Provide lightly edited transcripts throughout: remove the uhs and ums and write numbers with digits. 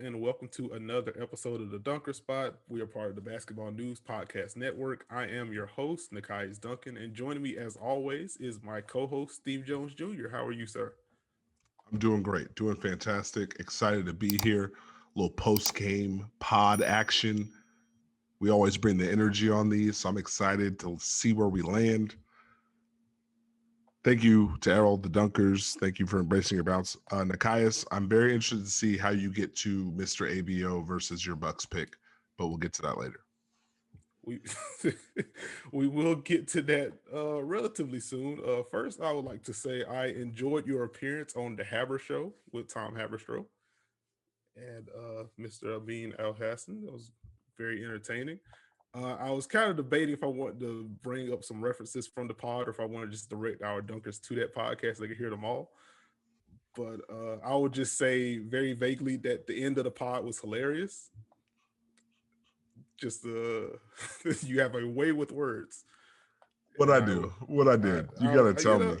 and welcome to another episode of the Dunker Spot. We are part of the Basketball News Podcast Network. I am your host, Nekias Duncan, and joining me as always is my co-host, Steve Jones Jr. How are you, sir? I'm doing great, doing fantastic. Excited to be here. A little post game pod action. We always bring the energy on these, so I'm excited to see where we land. Thank you to Errol, the Dunkers. Thank you for embracing your bounce. Nikias, I'm very interested to see how you get to Mr. ABO versus your Bucks pick, but we'll get to that later. We we will get to that relatively soon. First, I would like to say I enjoyed your appearance on the Haber Show with Tom Haberstroh and Mr. Amin Al Hassan. That was very entertaining. I was kind of debating if I wanted to bring up some references from the pod or if I want to just direct our dunkers to that podcast so they can hear them all. But I would just say very vaguely that the end of the pod was hilarious. Just you have a way with words, What and I do, what I did, you got to tell me.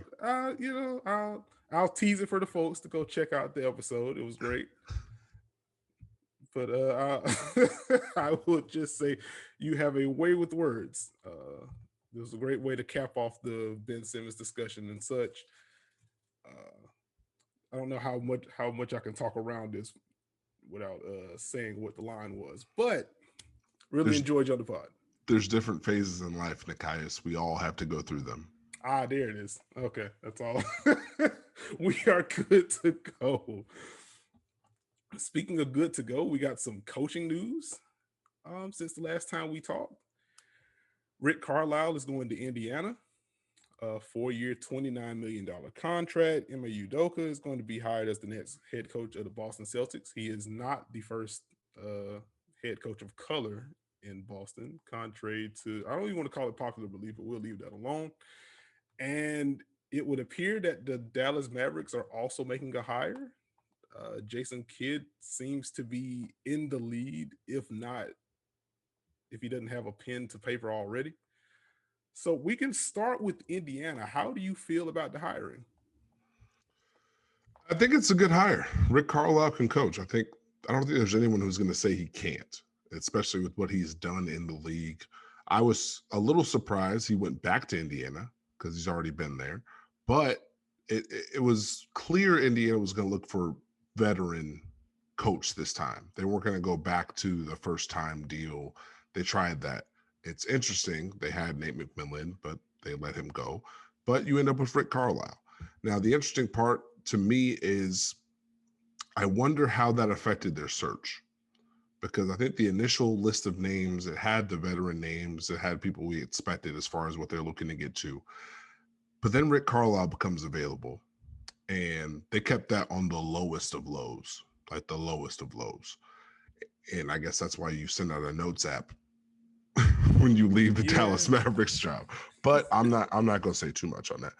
I'll tease it for the folks to go check out the episode. It was great. But I would just say you have a way with words. It was a great way to cap off the Ben Simmons discussion and such. Uh, I don't know how much I can talk around this without saying what the line was, but really There's enjoyed you on the pod. there's different phases in life, Nikias. We all have to go through them. Ah, there it is. Okay, that's all. We are good to go. Speaking of good to go, we got some coaching news since the last time we talked. Rick Carlisle is going to Indiana, a 4-year, $29 million contract. Ime Udoka is going to be hired as the next head coach of the Boston Celtics. He is not the first head coach of color in Boston, contrary to, I don't even want to call it popular belief, but we'll leave that alone. And it would appear that the Dallas Mavericks are also making a hire. Jason Kidd seems to be in the lead, if he doesn't have a pen to paper already. So we can start with Indiana. How do you feel about the hiring? I think it's a good hire. Rick Carlisle can coach. I don't think there's anyone who's going to say he can't, especially with what he's done in the league. I was a little surprised he went back to Indiana because he's already been there, but it was clear Indiana was going to look for veteran coach this time. They weren't going to go back to the first time deal. They tried that. It's interesting. They had Nate McMillan, but they let him go. But you end up with Rick Carlisle. Now, the interesting part to me is I wonder how that affected their search, because I think the initial list of names, it had the veteran names, it had people we expected as far as what they're looking to get to. But then Rick Carlisle becomes available, and they kept that on the lowest of lows, like the lowest of lows. And I guess that's why you send out a notes app when you leave the Yeah. Dallas Mavericks job. But I'm not going to say too much on that.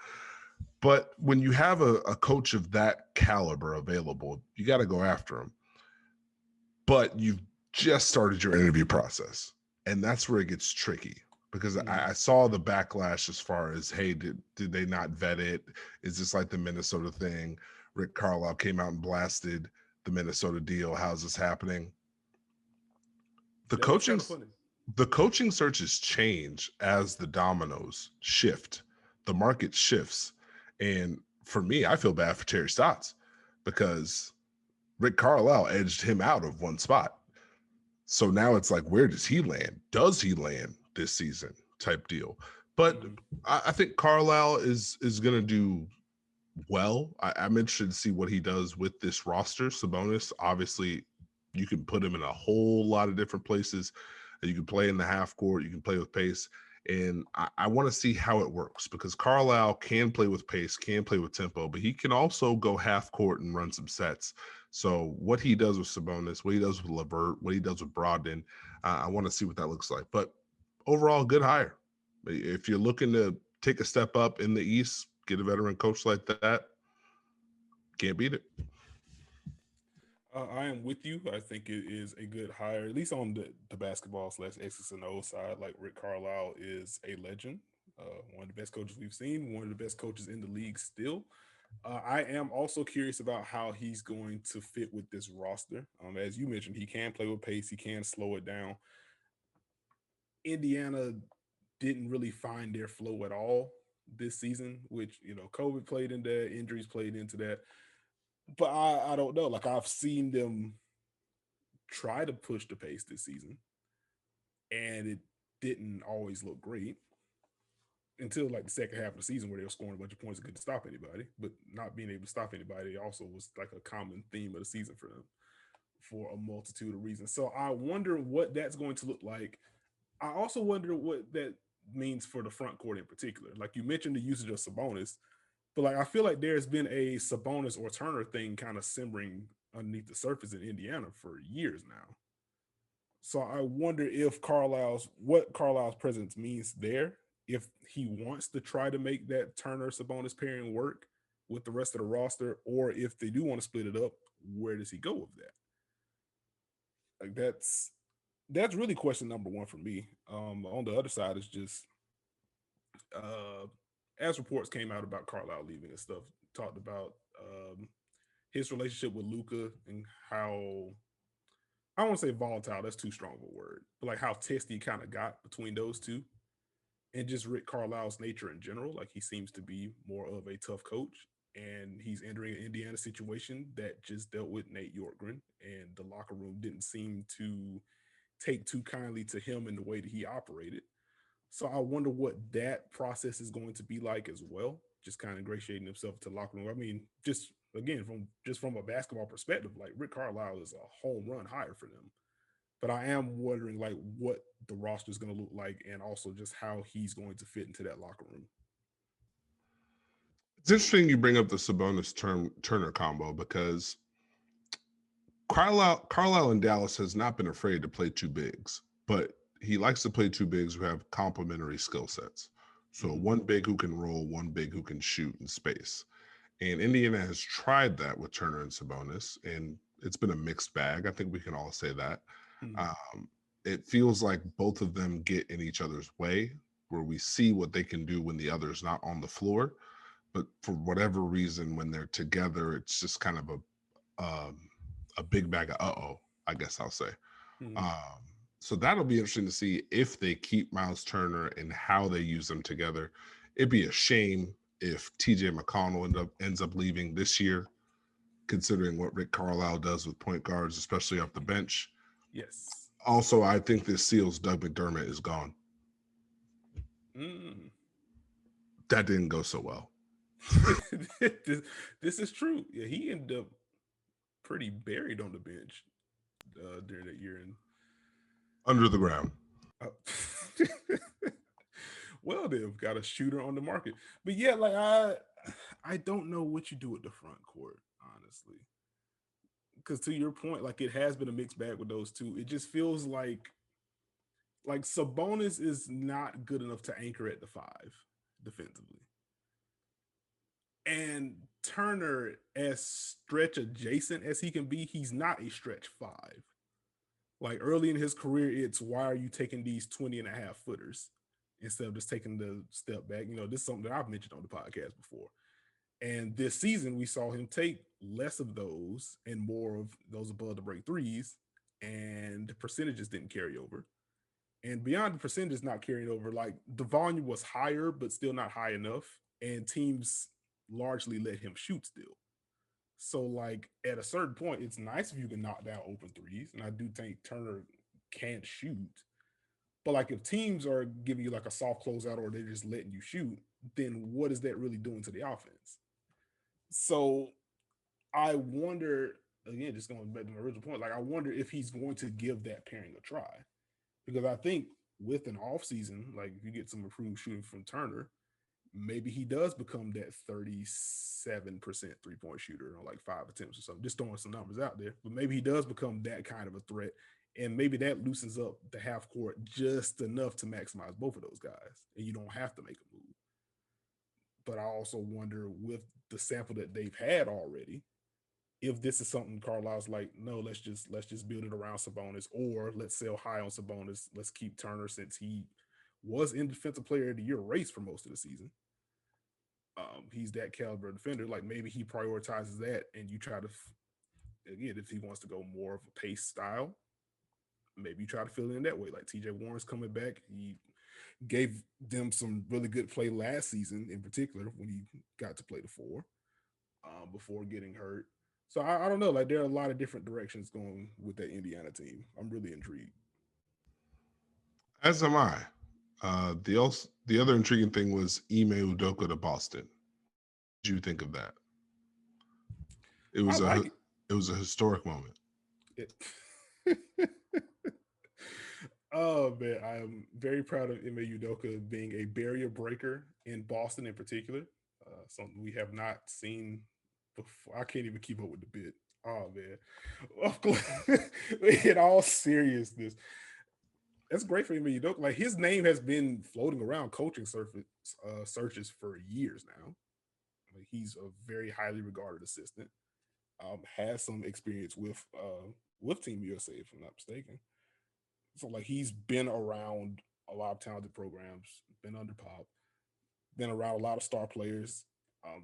But when you have a coach of that caliber available, you got to go after him. But you've just started your interview process. And that's where it gets tricky, because I saw the backlash as far as, hey, did they not vet it? Is this like the Minnesota thing? Rick Carlisle came out and blasted the Minnesota deal. How's this happening? The That was coaching kind of funny. the coaching searches change as the dominoes shift. The market shifts. And for me, I feel bad for Terry Stotts because Rick Carlisle edged him out of one spot. So now it's like, where does he land? Does he land this season type deal? But I think Carlisle is going to do well. I'm interested to see what he does with this roster. Sabonis, obviously, you can put him in a whole lot of different places. You can play in the half court. You can play with pace. And I want to see how it works, because Carlisle can play with pace, can play with tempo, but he can also go half court and run some sets. So what he does with Sabonis, what he does with LeVert, what he does with Brogdon, I want to see what that looks like. But overall, good hire. If you're looking to take a step up in the East, get a veteran coach like that, can't beat it. I am with you. I think it is a good hire, at least on the basketball slash X's and O side. Like, Rick Carlisle is a legend, one of the best coaches we've seen, one of the best coaches in the league still. I am also curious about how he's going to fit with this roster. As you mentioned, he can play with pace, he can slow it down. Indiana didn't really find their flow at all this season, which, COVID played into that, injuries played into that. But I don't know. Like, I've seen them try to push the pace this season, and it didn't always look great until like the second half of the season where they were scoring a bunch of points and couldn't stop anybody. But not being able to stop anybody also was like a common theme of the season for them for a multitude of reasons. So I wonder what that's going to look like. I also wonder what that means for the front court in particular. Like, you mentioned the usage of Sabonis, but like I feel like there's been a Sabonis or Turner thing kind of simmering underneath the surface in Indiana for years now. So I wonder if what Carlisle's presence means there. If he wants to try to make that Turner Sabonis pairing work with the rest of the roster, or if they do want to split it up, where does he go with that? Like, that's really question number one for me. On the other side is just uh, as reports came out about Carlisle leaving and stuff, talked about his relationship with Luca and how, I don't want to say volatile, that's too strong of a word, but like how testy kind of got between those two, and just Rick Carlisle's nature in general. Like, he seems to be more of a tough coach, and he's entering an Indiana situation that just dealt with Nate Yorkgren, and the locker room didn't seem to take too kindly to him in the way that he operated. So I wonder what that process is going to be like as well. Just kind of ingratiating himself to the locker room. I mean, just again, from a basketball perspective, like Rick Carlisle is a home run hire for them. But I am wondering like what the roster is going to look like, and also just how he's going to fit into that locker room. It's interesting you bring up the Sabonis Turner combo because Carlisle in Dallas has not been afraid to play two bigs, but he likes to play two bigs who have complementary skill sets. So Mm-hmm. one big who can roll, one big who can shoot in space. And Indiana has tried that with Turner and Sabonis, and it's been a mixed bag. I think we can all say that. Mm-hmm. Um, it feels like both of them get in each other's way, where we see what they can do when the other's not on the floor. But for whatever reason, when they're together, it's just kind of a big bag of I guess I'll say. Mm-hmm. Um, so that'll be interesting to see if they keep Miles Turner and how they use them together. It'd be a shame if TJ McConnell ends up leaving this year, considering what Rick Carlisle does with point guards, especially off the bench. Yes. Also, I think this seals Doug McDermott is gone. Mm. That didn't go so well. this is true. Yeah, he ended up pretty buried on the bench during that year. And Under the ground. uh, well, they've got a shooter on the market. But yeah, like I don't know what you do with the front court, honestly. Because to your point, like, it has been a mixed bag with those two. It just feels like Sabonis is not good enough to anchor at the five defensively. And Turner, as stretch adjacent as he can be, he's not a stretch five. Like, early in his career, it's why are you taking these 20 and a half footers instead of just taking the step back? This is something that I've mentioned on the podcast before. And this season, we saw him take less of those and more of those above the break threes, and the percentages didn't carry over. And beyond the percentages not carrying over, like, the volume was higher, but still not high enough. And teams largely let him shoot still. So, like, at a certain point, it's nice if you can knock down open threes. And I do think Turner can't shoot. But, like, if teams are giving you like a soft closeout or they're just letting you shoot, then what is that really doing to the offense? So I wonder, again, just going back to my original point, like, I wonder if he's going to give that pairing a try. Because I think with an off season, like, if you get some improved shooting from Turner, maybe he does become that 37% 3-point shooter on like 5 attempts or something. Just throwing some numbers out there. But maybe he does become that kind of a threat. And maybe that loosens up the half court just enough to maximize both of those guys. And you don't have to make a move. But I also wonder, with the sample that they've had already, if this is something Carlisle's like, no, let's just build it around Sabonis, or let's sell high on Sabonis. Let's keep Turner since he was in defensive player of the year race for most of the season. He's that caliber defender. Like maybe he prioritizes that, and you try to again if he wants to go more of a pace style, maybe you try to fill it in that way. Like TJ Warren's coming back. He gave them some really good play last season, in particular when he got to play the four before getting hurt. So I don't know. Like there are a lot of different directions going with that Indiana team. I'm really intrigued. As am I. The other intriguing thing was Ime Udoka to Boston. What did you think of that? It I was like it was a historic moment. it. Oh man, I am very proud of Ime Udoka being a barrier breaker in Boston, in particular. Something we have not seen before. I can't even keep up with the bit. Oh man, of course, in all seriousness, that's great for Ime Udoka. Like his name has been floating around coaching searches for years now. Like he's a very highly regarded assistant. Has some experience with Team USA, if I'm not mistaken. So like he's been around a lot of talented programs, been under Pop, been around a lot of star players. Um,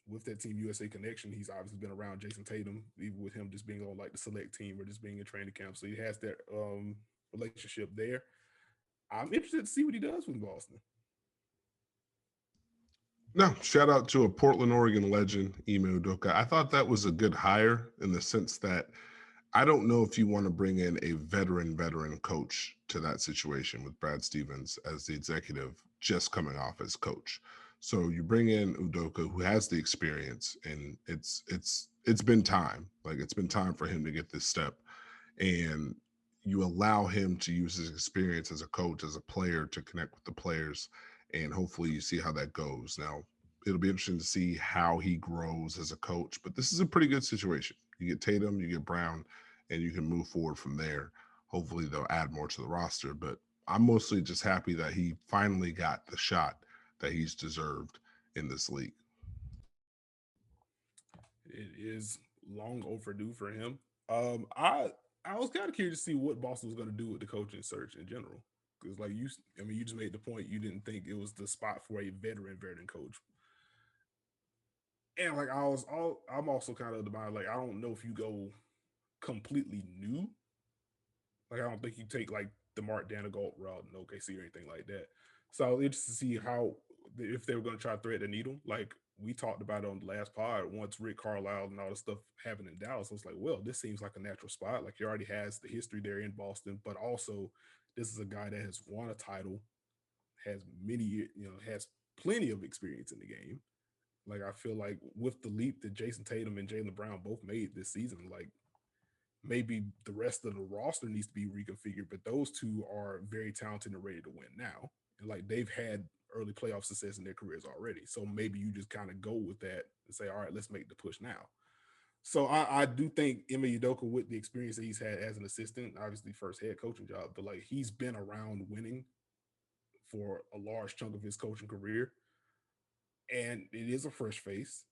with that Team USA connection, he's obviously been around Jason Tatum, even with him just being on like the select team or just being in training camp. So he has that relationship there. I'm interested to see what he does with Boston. No, shout out to a Portland, Oregon legend, Ime Udoka. I thought that was a good hire in the sense that I don't know if you want to bring in a veteran coach to that situation with Brad Stevens as the executive just coming off as coach. So you bring in Udoka who has the experience, and it's been time. Like it's been time for him to get this step, and you allow him to use his experience as a coach, as a player, to connect with the players, and hopefully you see how that goes. Now it'll be interesting to see how he grows as a coach, but this is a pretty good situation. You get Tatum, you get Brown, and you can move forward from there. Hopefully they'll add more to the roster, but I'm mostly just happy that he finally got the shot that he's deserved in this league. It is long overdue for him. I was kind of curious to see what Boston was going to do with the coaching search in general. Because like I mean, you just made the point you didn't think it was the spot for a veteran coach. And like I'm also kind of the mind like I don't know if you go completely new. Like I don't think you take like the Mark Danegault route in OKC or anything like that. So I was interested to see how if they were going to try to thread the needle. Like we talked about it on the last pod, once Rick Carlisle and all the stuff happened in Dallas, I was like, well, this seems like a natural spot. Like he already has the history there in Boston, but also this is a guy that has won a title, has many, has plenty of experience in the game. Like I feel like with the leap that Jason Tatum and Jaylen Brown both made this season, like maybe the rest of the roster needs to be reconfigured, but those two are very talented and ready to win now. And like they've had early playoff success in their careers already. So maybe you just kind of go with that and say, all right, let's make the push now. So I do think Ime Udoka, with the experience that he's had as an assistant, obviously first head coaching job, but like he's been around winning for a large chunk of his coaching career. And it is a fresh face.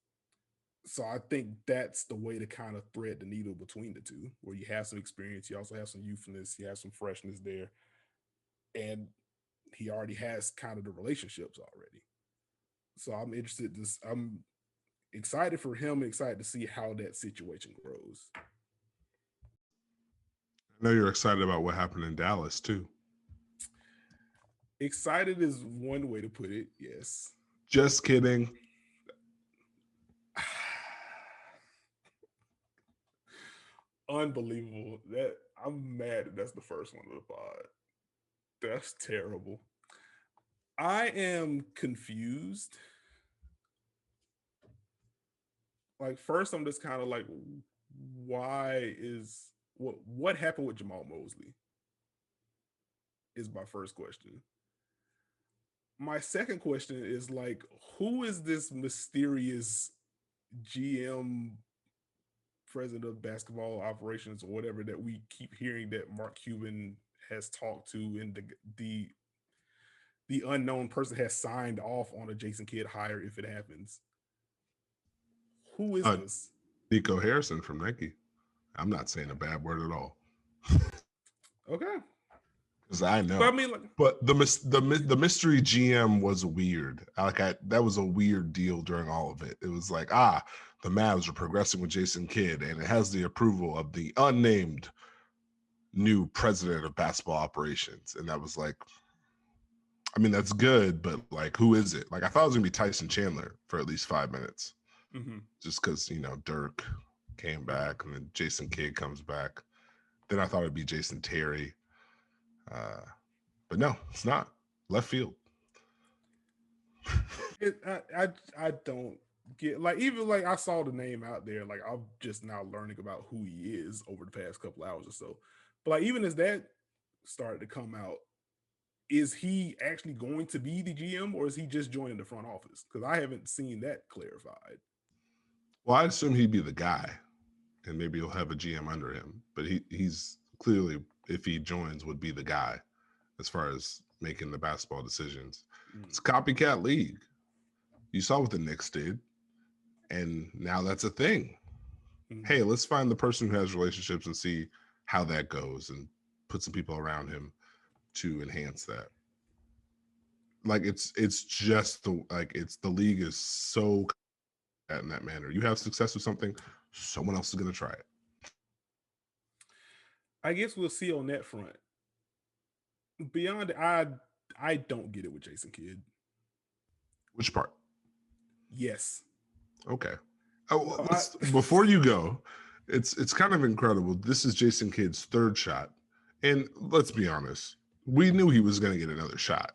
So I think that's the way to kind of thread the needle between the two, where you have some experience, you also have some youthfulness, you have some freshness there, and he already has kind of the relationships already. So I'm excited for him, excited to see how that situation grows. I know you're excited about what happened in Dallas too. Excited is one way to put it, yes. Just kidding. Unbelievable. That I'm mad that that's the first one of the pod. That's terrible. I am confused. Like first, I'm just kind of like, why is what happened with Jamal Mosley? Is my first question. My second question is like, who is this mysterious GM, president of basketball operations, or whatever that we keep hearing that Mark Cuban has talked to, and the unknown person has signed off on a Jason Kidd hire if it happens. Who is Uh, this? Nico Harrison from Nike. I'm not saying a bad word at all. Okay. Because I But I know. mean, like, But the mystery GM was weird. That was a weird deal during all of it. It was like, the Mavs are progressing with Jason Kidd, and it has the approval of the unnamed new president of basketball operations. And that was like, I mean, that's good, but like, who is it? Like, I thought it was gonna be Tyson Chandler for at least 5 minutes, mm-hmm, just because Dirk came mm-hmm. back, and then Jason Kidd comes back. Then I thought it'd be Jason Terry, but no, it's not. Left field. I don't get, like, even like I saw the name out there, like I'm just now learning about who he is over the past couple hours or so. But like even as that started to come out, is he actually going to be the GM or is he just joining the front office? Because I haven't seen that clarified. Well, I assume he'd be the guy, and maybe he'll have a GM under him. But he's clearly, if he joins, would be the guy as far as making the basketball decisions. It's a copycat league. You saw what the Knicks did, and now that's a thing. Mm-hmm. Hey, let's find the person who has relationships and see how that goes, and put some people around him to enhance that. Like it's just the league is so in that manner. You have success with something, someone else is going to try it. I guess we'll see on that front. Beyond, I don't get it with Jason Kidd. Which part? Yes. Okay. Oh, No, let's before you go, it's kind of incredible. This is Jason Kidd's third shot, and let's be honest, we knew he was going to get another shot.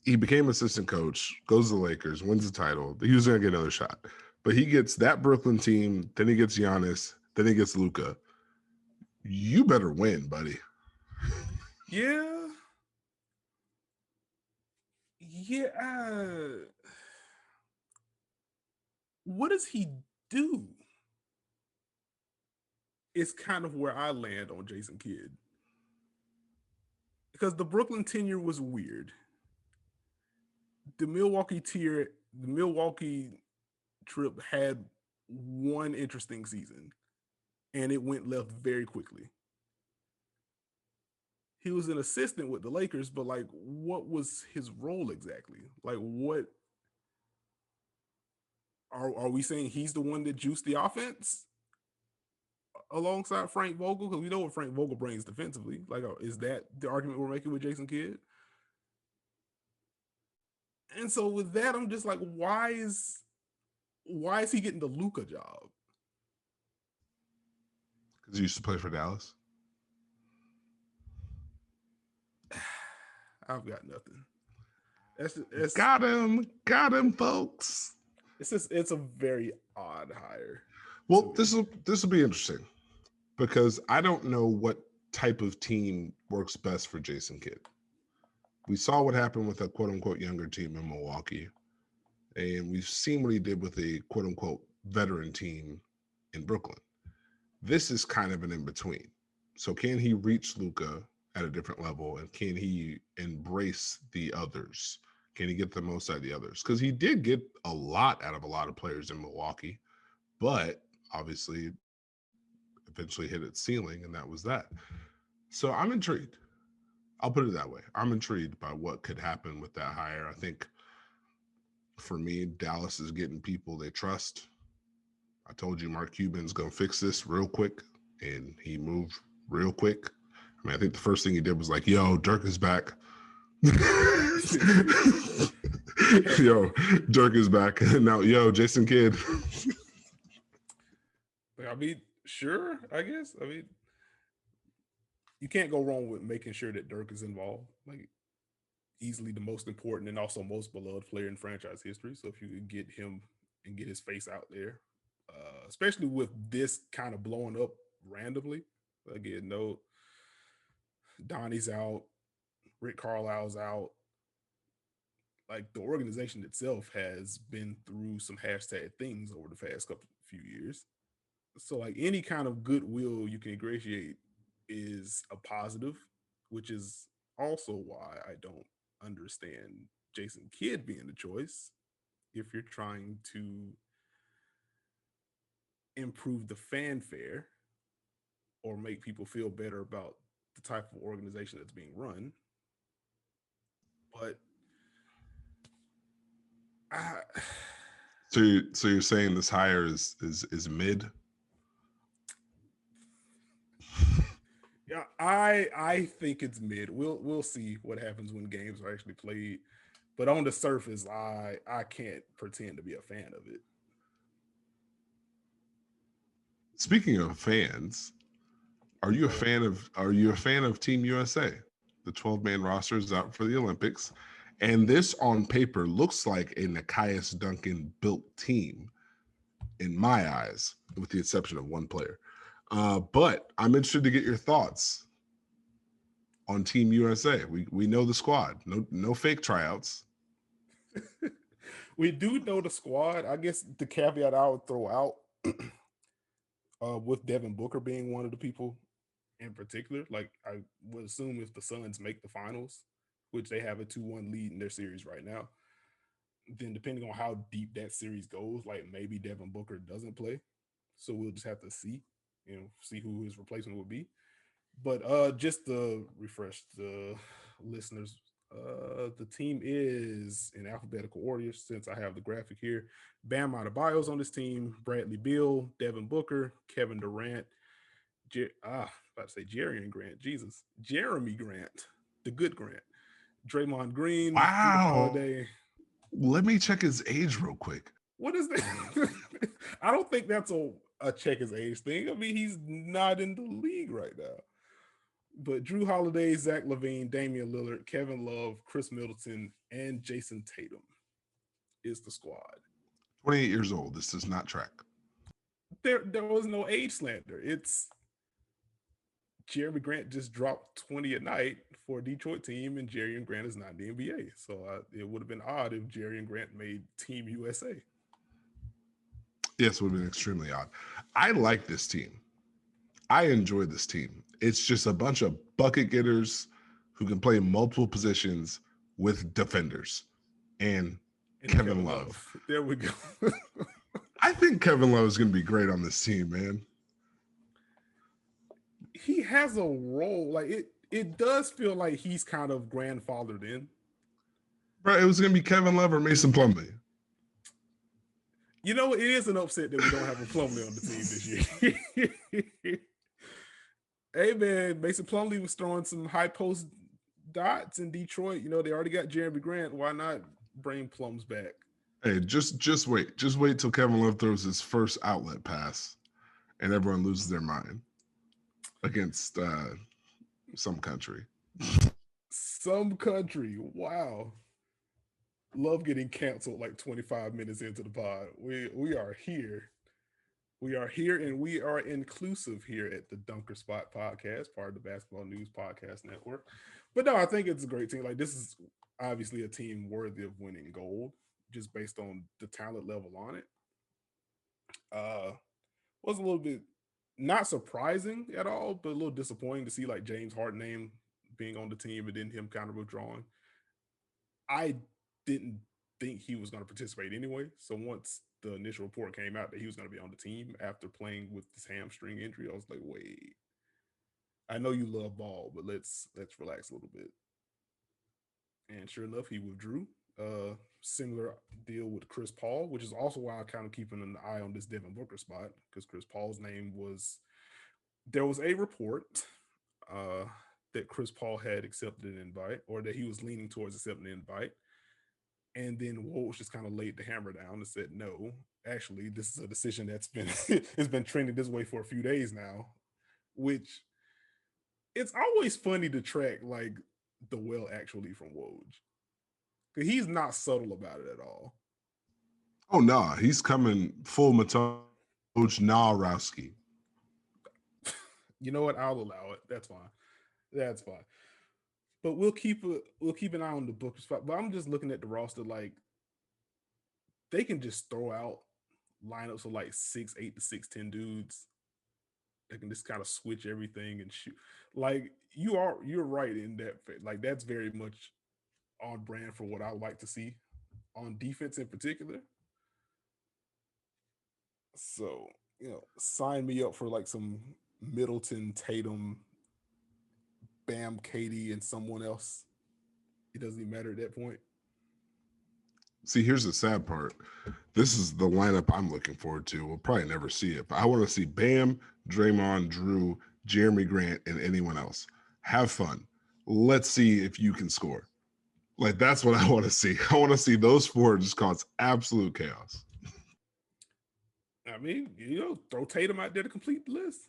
He became assistant coach, goes to the Lakers, wins the title. He was going to get another shot, but he gets that Brooklyn team, then he gets Giannis, then he gets Luka. You better win, buddy. Yeah. Yeah. What does he do? Is kind of where I land on Jason Kidd. Because the Brooklyn tenure was weird. The Milwaukee trip had one interesting season and it went left very quickly. He was an assistant with the Lakers, but like what was his role exactly? Like what are we saying he's the one that juiced the offense alongside Frank Vogel? Because we know what Frank Vogel brings defensively. Like, is that the argument we're making with Jason Kidd? And so with that, I'm just like, why is he getting the Luka job? Because he used to play for Dallas. I've got nothing. It's Got him, folks. it's a very odd hire. Well, this will be interesting because I don't know what type of team works best for Jason Kidd. We saw what happened with a quote unquote younger team in Milwaukee, and we've seen what he did with a quote unquote veteran team in Brooklyn. This is kind of an in between. So, can he reach Luka at a different level, and can he embrace the others? Can he get the most out of the others? Because he did get a lot out of a lot of players in Milwaukee, but obviously eventually hit its ceiling, and that was that. So I'm intrigued. I'll put it that way. I'm intrigued by what could happen with that hire. I think for me, Dallas is getting people they trust. I told you Mark Cuban's going to fix this real quick, and he moved real quick. I mean, I think the first thing he did was like, yo, Dirk is back. Yo, Dirk is back. Now, yo, Jason Kidd. I mean, sure, I guess. I mean, you can't go wrong with making sure that Dirk is involved. Like, easily the most important and also most beloved player in franchise history. So if you could get him and get his face out there, especially with this kind of blowing up randomly. Again, no, Donnie's out, Rick Carlisle's out. Like the organization itself has been through some hashtag things over the past couple few years. So like any kind of goodwill you can ingratiate is a positive, which is also why I don't understand Jason Kidd being the choice if you're trying to improve the fanfare or make people feel better about the type of organization that's being run. But I, So you're saying this hire is mid? yeah, I think it's mid. We'll see what happens when games are actually played. But on the surface, I can't pretend to be a fan of it. Speaking of fans, Lord, are you a fan of Team USA? The 12-man roster is out for the Olympics, and this on paper looks like a Nekias Duncan built team in my eyes, with the exception of one player. But I'm interested to get your thoughts on Team USA. We know the squad. No fake tryouts. we do know the squad. I guess the caveat I would throw out with Devin Booker being one of the people in particular, like I would assume if the Suns make the finals, which they have a 2-1 lead in their series right now, then depending on how deep that series goes, like maybe Devin Booker doesn't play. So we'll just have to see, see who his replacement would be. But just to refresh the listeners, the team is in alphabetical order since I have the graphic here. Bam Adebayo's on this team, Bradley Beal, Devin Booker, Kevin Durant, about to say Jerry and Grant, Jesus, Jeremy Grant, the good Grant, Draymond Green, Drew Wow. Holiday. Let me check his age real quick. What is that? I don't think that's a check his age thing. I mean, he's not in the league right now. But Drew Holiday, Zach LaVine, Damian Lillard, Kevin Love, Chris Middleton, and Jason Tatum is the squad. 28 years old. This does not track. There was no age slander. It's Jeremy Grant just dropped 20 a night for a Detroit team, and Jerry and Grant is not in the NBA. So it would have been odd if Jerry and Grant made Team USA. Yes, it would have been extremely odd. I like this team. I enjoy this team. It's just a bunch of bucket getters who can play multiple positions with defenders. And And Kevin Kevin Love. Love. There we go. I think Kevin Love is going to be great on this team, man. He has a role. Like it does feel like he's kind of grandfathered in. Bro, it was going to be Kevin Love or Mason Plumlee. You know, it is an upset that we don't have a Plumlee on the team this year. Hey man, Mason Plumlee was throwing some high post dots in Detroit. You know, they already got Jeremy Grant. Why not bring Plums back? Hey, just wait. Just wait till Kevin Love throws his first outlet pass and everyone loses their mind against some country. Some country. Wow. Love getting canceled like 25 minutes into the pod. We are here. We are here and we are inclusive here at the Dunker Spot podcast, part of the Basketball News Podcast Network. But no, I think it's a great team. Like this is obviously a team worthy of winning gold just based on the talent level on it. Uh was a little bit not surprising at all, but a little disappointing to see like James Harden name being on the team and then him kind of withdrawing. I didn't think he was going to participate anyway. So once the initial report came out that he was going to be on the team after playing with this hamstring injury, I was like, wait, I know you love ball, but let's relax a little bit. And sure enough, he withdrew. Similar deal with Chris Paul, which is also why I'm kind of keeping an eye on this Devin Booker spot because Chris Paul's name was there was a report uh, that Chris Paul had accepted an invite or that he was leaning towards accepting an invite. And then Woj just kind of laid the hammer down and said, no, actually, this is a decision that's been it's been trending this way for a few days now, which it's always funny to track like the well actually from Woj. Because he's not subtle about it at all. Oh, nah. He's coming full Matoj Nawrowski. You know what? I'll allow it. That's fine. That's fine. But we'll keep an eye on the book spot. But I'm just looking at the roster, like they can just throw out lineups of like 6'8" to 6'10" dudes. They can just kind of switch everything and shoot. Like you're right in that. Like that's very much on brand for what I would like to see on defense in particular. So sign me up for like some Middleton Tatum Bam, Katie, and someone else. It doesn't even matter at that point. See, here's the sad part. This is the lineup I'm looking forward to. We'll probably never see it, but I want to see Bam, Draymond, Drew, Jeremy Grant, and anyone else. Have fun. Let's see if you can score. Like, that's what I want to see. I want to see those four just cause absolute chaos. I mean, throw Tatum out there to complete the list.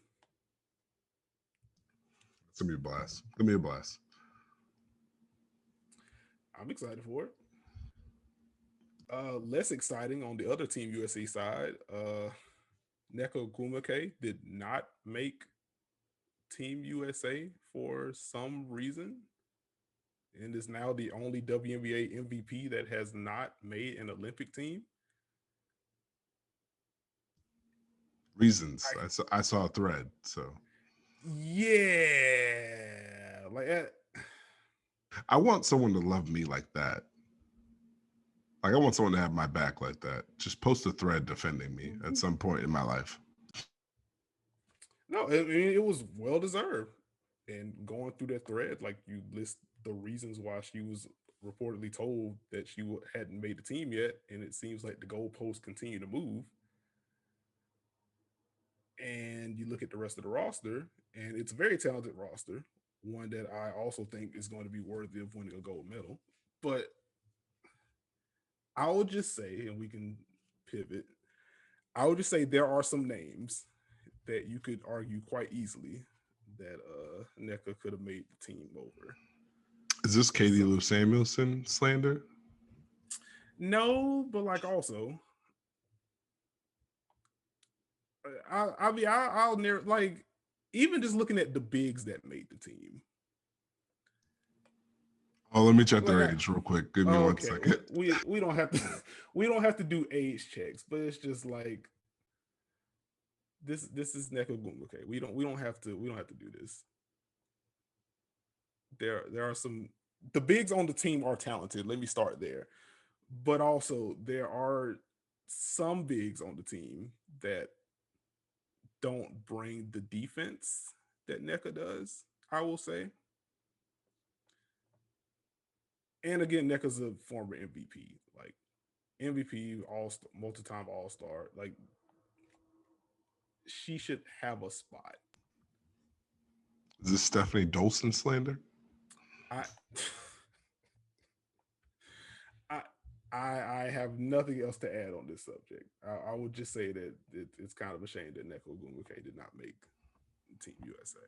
It's gonna be a blast. It's gonna be a blast. I'm excited for it. Less exciting on the other Team USA side. Neko Gumake did not make Team USA for some reason, and is now the only WNBA MVP that has not made an Olympic team. Reasons. I saw a thread. So yeah, like I want someone to love me like that. Like, I want someone to have my back like that. Just post a thread defending me at some point in my life. no, I mean, it was well deserved. And going through that thread, like you list the reasons why she was reportedly told that she hadn't made the team yet, and it seems like the goalposts continue to move. And you look at the rest of the roster, and it's a very talented roster, one that I also think is going to be worthy of winning a gold medal. But I will just say, and we can pivot, I would just say there are some names that you could argue quite easily that NECA could have made the team over. Is this Katie So, Lou Samuelson slander? no, but like also, I mean, I'll never like even just looking at the bigs that made the team. Oh, let me check Like, their age real quick. Give me one okay, second. we don't have to we don't have to do age checks, but it's just like this is Neko Goom. Okay, we don't have to do this. There are some the bigs on the team are talented. Let me start there, but also there are some bigs on the team that don't bring the defense that NECA does, I will say. And again, NECA's a former MVP, like MVP, multi-time All Star. Like she should have a spot. Is this Stephanie Dolson slander? I, I, I have nothing else to add on this subject. I would just say that it's kind of a shame that Neko Gumuke did not make Team USA.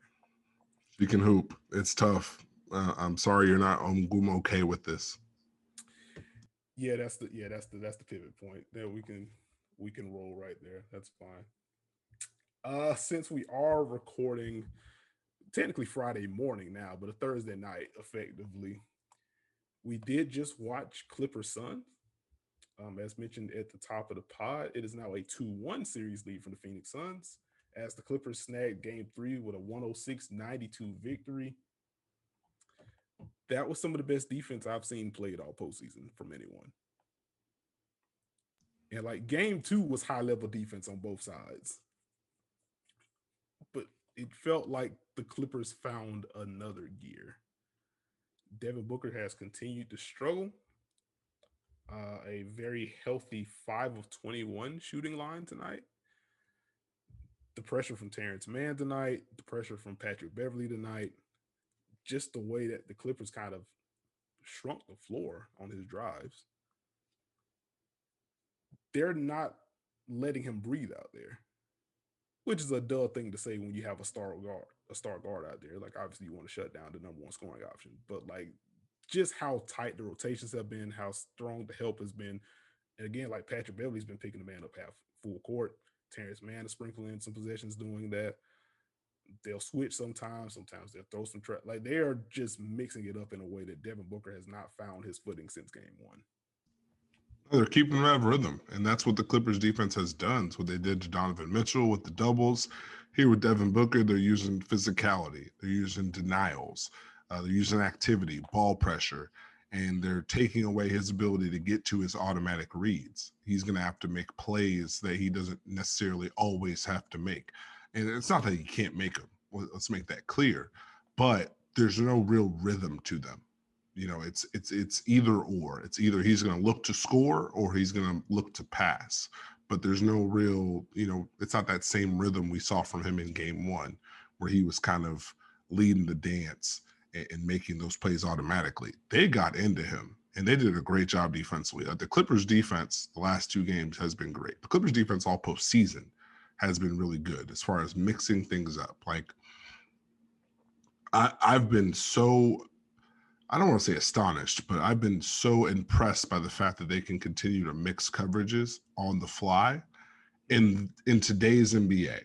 She can hoop. It's tough. I'm sorry you're not okay with this. That's the pivot point. There we can roll right there. That's fine. Since we are recording technically Friday morning now, but a Thursday night effectively, we did just watch Clippers Suns. As mentioned at the top of the pod, it is now a 2-1 series lead from the Phoenix Suns as the Clippers snagged game three with a 106-92 victory. That was some of the best defense I've seen played all postseason from anyone. And like game two was high level defense on both sides. But it felt like the Clippers found another gear. Devin Booker has continued to struggle. A very healthy 5 of 21 shooting line tonight. The pressure from Terrence Mann tonight, the pressure from Patrick Beverly tonight, just the way that the Clippers kind of shrunk the floor on his drives. They're not letting him breathe out there, which is a dull thing to say when you have a star guard out there. Like obviously you want to shut down the number one scoring option, but like just how tight the rotations have been, how strong the help has been. And again, like Patrick Beverly's been picking the man up half full court. Terrence Mann is sprinkling in some possessions doing that. They'll switch sometimes. Sometimes they'll throw some trap. Like they are just mixing it up in a way that Devin Booker has not found his footing since game one. They're keeping them out of rhythm, and that's what the Clippers defense has done. It's what they did to Donovan Mitchell with the doubles. Here with Devin Booker, they're using physicality. They're using denials. They're using activity, ball pressure, and they're taking away his ability to get to his automatic reads. He's going to have to make plays that he doesn't necessarily always have to make. And it's not that he can't make them. Let's make that clear. But there's no real rhythm to them. It's either or. It's either he's going to look to score or he's going to look to pass. But there's no real, it's not that same rhythm we saw from him in game one, where he was kind of leading the dance and making those plays automatically. They got into him and they did a great job defensively. The Clippers defense, the last two games, has been great. The Clippers defense all postseason has been really good as far as mixing things up. Like, I've been so, I don't want to say astonished, but I've been so impressed by the fact that they can continue to mix coverages on the fly in today's NBA.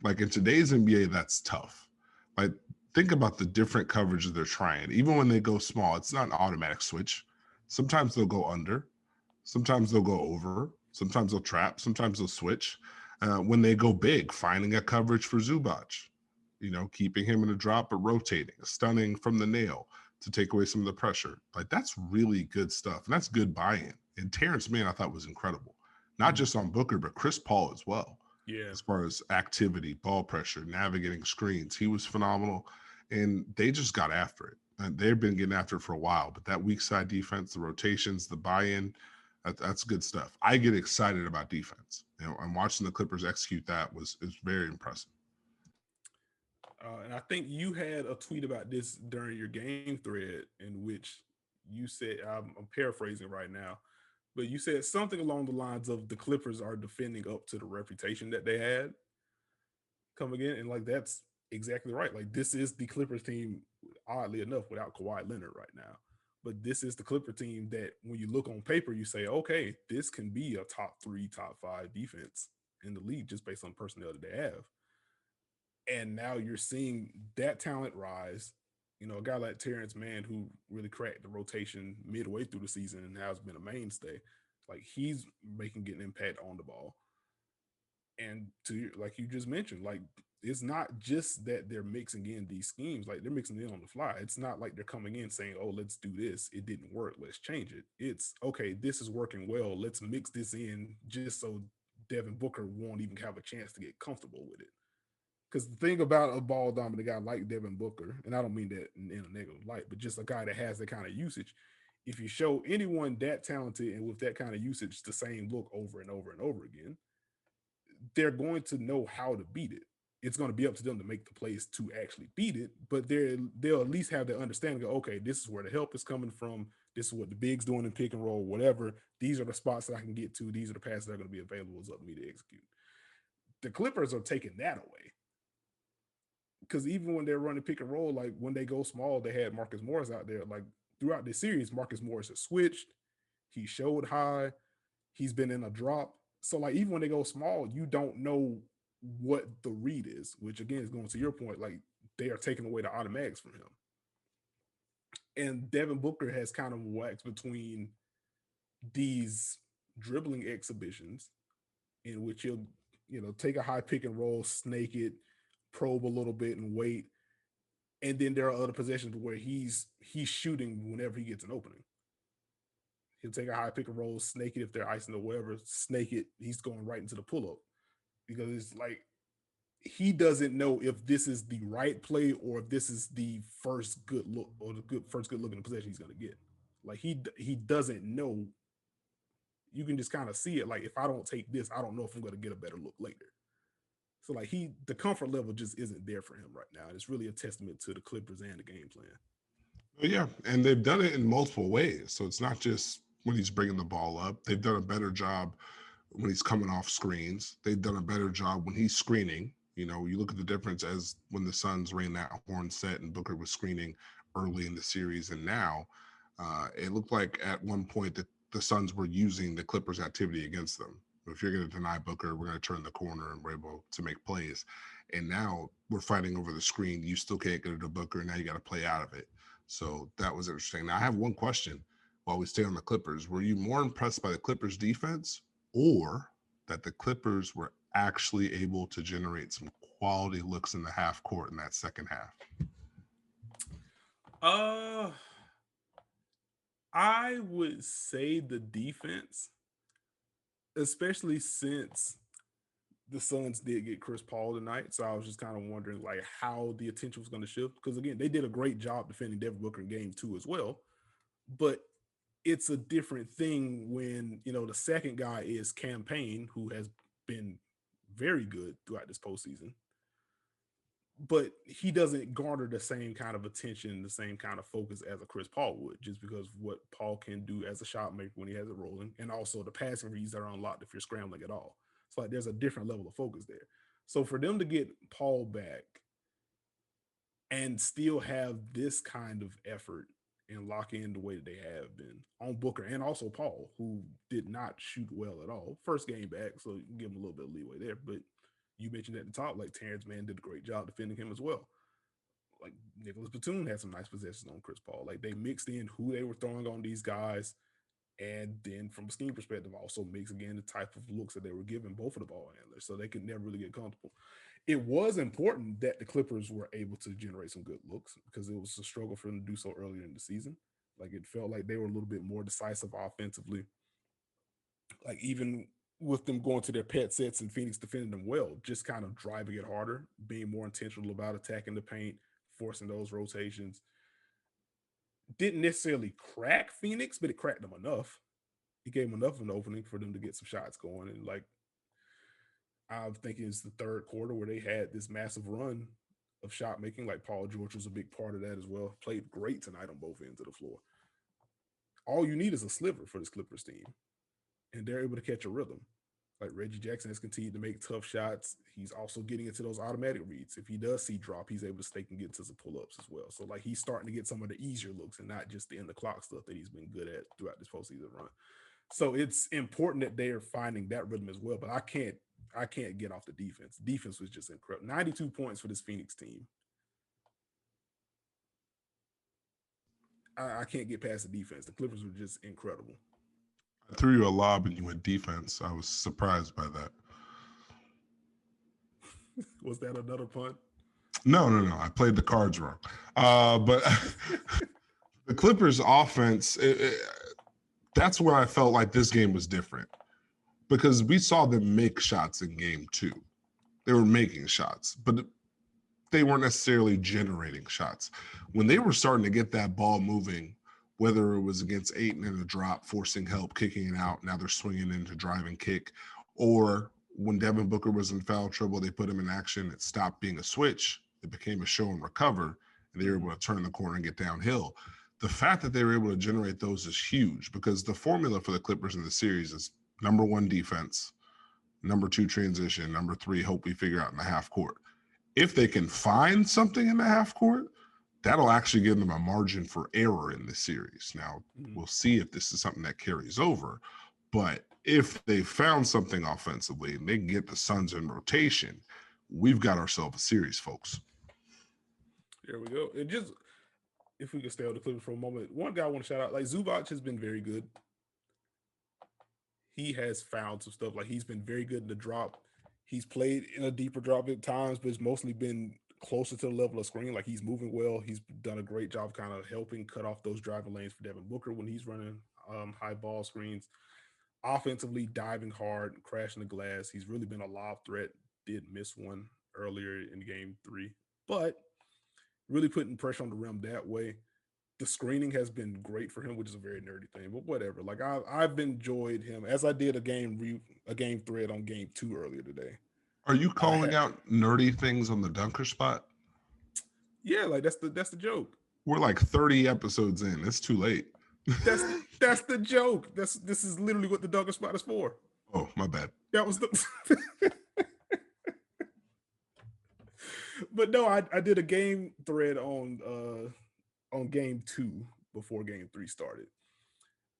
Like, in today's NBA, that's tough. Like, think about the different coverages they're trying. Even when they go small, it's not an automatic switch. Sometimes they'll go under, sometimes they'll go over, sometimes they'll trap, sometimes they'll switch. When they go big, finding a coverage for Zubac, keeping him in a drop but rotating, stunning from the nail to take away some of the pressure. Like, that's really good stuff. And that's good buy-in. And Terrence Mann, I thought, was incredible. Not just on Booker, but Chris Paul as well. Yeah. As far as activity, ball pressure, navigating screens, he was phenomenal. And they just got after it. And they've been getting after it for a while. But that weak side defense, the rotations, the buy-in, that's good stuff. I get excited about defense. And watching the Clippers execute that is very impressive. And I think you had a tweet about this during your game thread in which you said, I'm paraphrasing right now, but you said something along the lines of the Clippers are defending up to the reputation that they had coming in. And like, that's exactly right. Like, this is the Clippers team, oddly enough, without Kawhi Leonard right now. But this is the Clipper team that when you look on paper, you say, okay, this can be a top 3, top 5 defense in the league just based on personnel that they have. And now you're seeing that talent rise. A guy like Terrence Mann, who really cracked the rotation midway through the season and has been a mainstay, like, he's making an impact on the ball. And to, like you just mentioned, like, it's not just that they're mixing in these schemes, like, they're mixing it on the fly. It's not like they're coming in saying, oh, let's do this, it didn't work, let's change it. It's okay, this is working well, let's mix this in just so Devin Booker won't even have a chance to get comfortable with it. Because the thing about a ball dominant guy like Devin Booker, and I don't mean that in a negative light, but just a guy that has that kind of usage, if you show anyone that talented and with that kind of usage the same look over and over and over again, they're going to know how to beat it. It's going to be up to them to make the plays to actually beat it, but they'll at least have the understanding of, okay, this is where the help is coming from. This is what the big's doing in pick and roll, whatever. These are the spots that I can get to. These are the passes that are going to be available. It's up to me to execute. The Clippers are taking that away. Because even when they're running pick and roll, like when they go small, they had Marcus Morris out there. Like throughout this series, Marcus Morris has switched. He showed high. He's been in a drop. So like even when they go small, you don't know what the read is, which again is going to your point. Like they are taking away the automatics from him. And Devin Booker has kind of waxed between these dribbling exhibitions in which he'll, take a high pick and roll, snake it, probe a little bit and wait. And then there are other possessions where he's shooting whenever he gets an opening. He'll take a high pick and roll, snake it if they're icing or whatever, snake it. He's going right into the pull up because it's like he doesn't know if this is the right play or if this is the first good look or the first good look in the possession he's going to get. Like he doesn't know. You can just kind of see it. Like if I don't take this, I don't know if I'm going to get a better look later. So like the comfort level just isn't there for him right now. And it's really a testament to the Clippers and the game plan. Yeah, and they've done it in multiple ways. So it's not just when he's bringing the ball up. They've done a better job when he's coming off screens. They've done a better job when he's screening. You look at the difference as when the Suns ran that horn set and Booker was screening early in the series, and now it looked like at one point that the Suns were using the Clippers' activity against them. If you're going to deny Booker, we're going to turn the corner and we're able to make plays. And now we're fighting over the screen. You still can't get it to Booker. Now you got to play out of it. So that was interesting. Now I have one question while we stay on the Clippers. Were you more impressed by the Clippers defense or that the Clippers were actually able to generate some quality looks in the half court in that second half? Uh I would say the defense, especially since the Suns did get Chris Paul tonight, so I was just kind of wondering like how the attention was going to shift because again, they did a great job defending Devin Booker in Game 2 as well, but it's a different thing when the second guy is Campaign, who has been very good throughout this postseason, but he doesn't garner the same kind of attention, the same kind of focus as a Chris Paul would, just because of what Paul can do as a shot maker when he has it rolling, and also the passing reads that are unlocked if you're scrambling at all. So like there's a different level of focus there. So for them to get Paul back and still have this kind of effort and lock in the way that they have been on Booker and also Paul, who did not shoot well at all. First game back, so you can give him a little bit of leeway there. But you mentioned at the top, like Terrence Mann did a great job defending him as well. Like Nicholas Batum had some nice possessions on Chris Paul. Like they mixed in who they were throwing on these guys, and then from a scheme perspective, also mix again the type of looks that they were giving both of the ball handlers, so they could never really get comfortable. It was important that the Clippers were able to generate some good looks because it was a struggle for them to do so earlier in the season. Like it felt like they were a little bit more decisive offensively. Like even with them going to their pet sets and Phoenix defending them well, just kind of driving it harder, being more intentional about attacking the paint, forcing those rotations. Didn't necessarily crack Phoenix, but it cracked them enough. It gave them enough of an opening for them to get some shots going. And like I'm thinking it's the third quarter where they had this massive run of shot making. Like Paul George was a big part of that as well. Played great tonight on both ends of the floor. All you need is a sliver for this Clippers team, and they're able to catch a rhythm. Like Reggie Jackson has continued to make tough shots. He's also getting into those automatic reads. If he does see drop, he's able to stake and get into some pull-ups as well. So like he's starting to get some of the easier looks and not just the end the clock stuff that he's been good at throughout this postseason run. So it's important that they are finding that rhythm as well. But I can't get off the defense. Defense was just incredible. 92 points for this Phoenix team. I can't get past the defense. The Clippers were just incredible. I threw you a lob and you went defense. I was surprised by that. Was that another punt? No, no, no. I played the cards wrong. But the Clippers offense, that's where I felt like this game was different because we saw them make shots in game 2. They were making shots, but they weren't necessarily generating shots. When they were starting to get that ball moving, whether it was against Ayton in a drop, forcing help, kicking it out, now they're swinging into drive and kick, or when Devin Booker was in foul trouble, they put him in action. It stopped being a switch. It became a show and recover, and they were able to turn the corner and get downhill. The fact that they were able to generate those is huge because the formula for the Clippers in the series is number 1, defense, number 2, transition, number 3, hope we figure out in the half court. If they can find something in the half court, that'll actually give them a margin for error in the series. Now, we'll see if this is something that carries over. But if they found something offensively and they can get the Suns in rotation, we've got ourselves a series, folks. There we go. It just if we could stay on the Clippers for a moment, one guy I want to shout out, like Zubac has been very good. He has found some stuff. Like he's been very good in the drop. He's played in a deeper drop at times, but it's mostly been closer to the level of screen. Like he's moving well. He's done a great job kind of helping cut off those driving lanes for Devin Booker when he's running high ball screens. Offensively, diving hard, crashing the glass. He's really been a lob threat. Did miss one earlier in game 3, but really putting pressure on the rim that way. The screening has been great for him, which is a very nerdy thing, but whatever. Like I've enjoyed him as I did a game thread on game 2 earlier today. Are you calling out nerdy things on the dunker spot? Yeah, like that's the joke. We're like 30 episodes in. It's too late. That's the joke. This is literally what the dunker spot is for. Oh, my bad. That was the But no, I did a game thread on game 2 before game 3 started.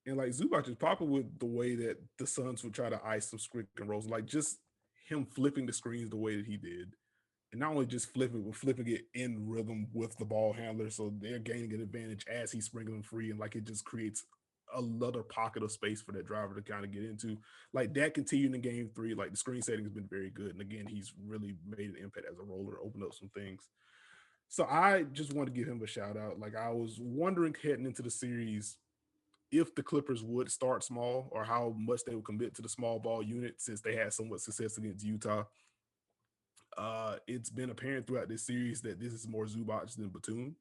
And like Zubac is popular with the way that the Suns would try to ice some screen and rolls, like just him flipping the screens the way that he did. And not only just flipping, but flipping it in rhythm with the ball handler. So they're gaining an advantage as he's springing them free. And like it just creates another pocket of space for that driver to kind of get into. Like that continued in game 3. Like the screen setting has been very good. And again, he's really made an impact as a roller, opened up some things. So I just want to give him a shout out. Like I was wondering heading into the series, if the Clippers would start small or how much they would commit to the small ball unit since they had so much success against Utah. It's been apparent throughout this series that this is more Zubac than Batum.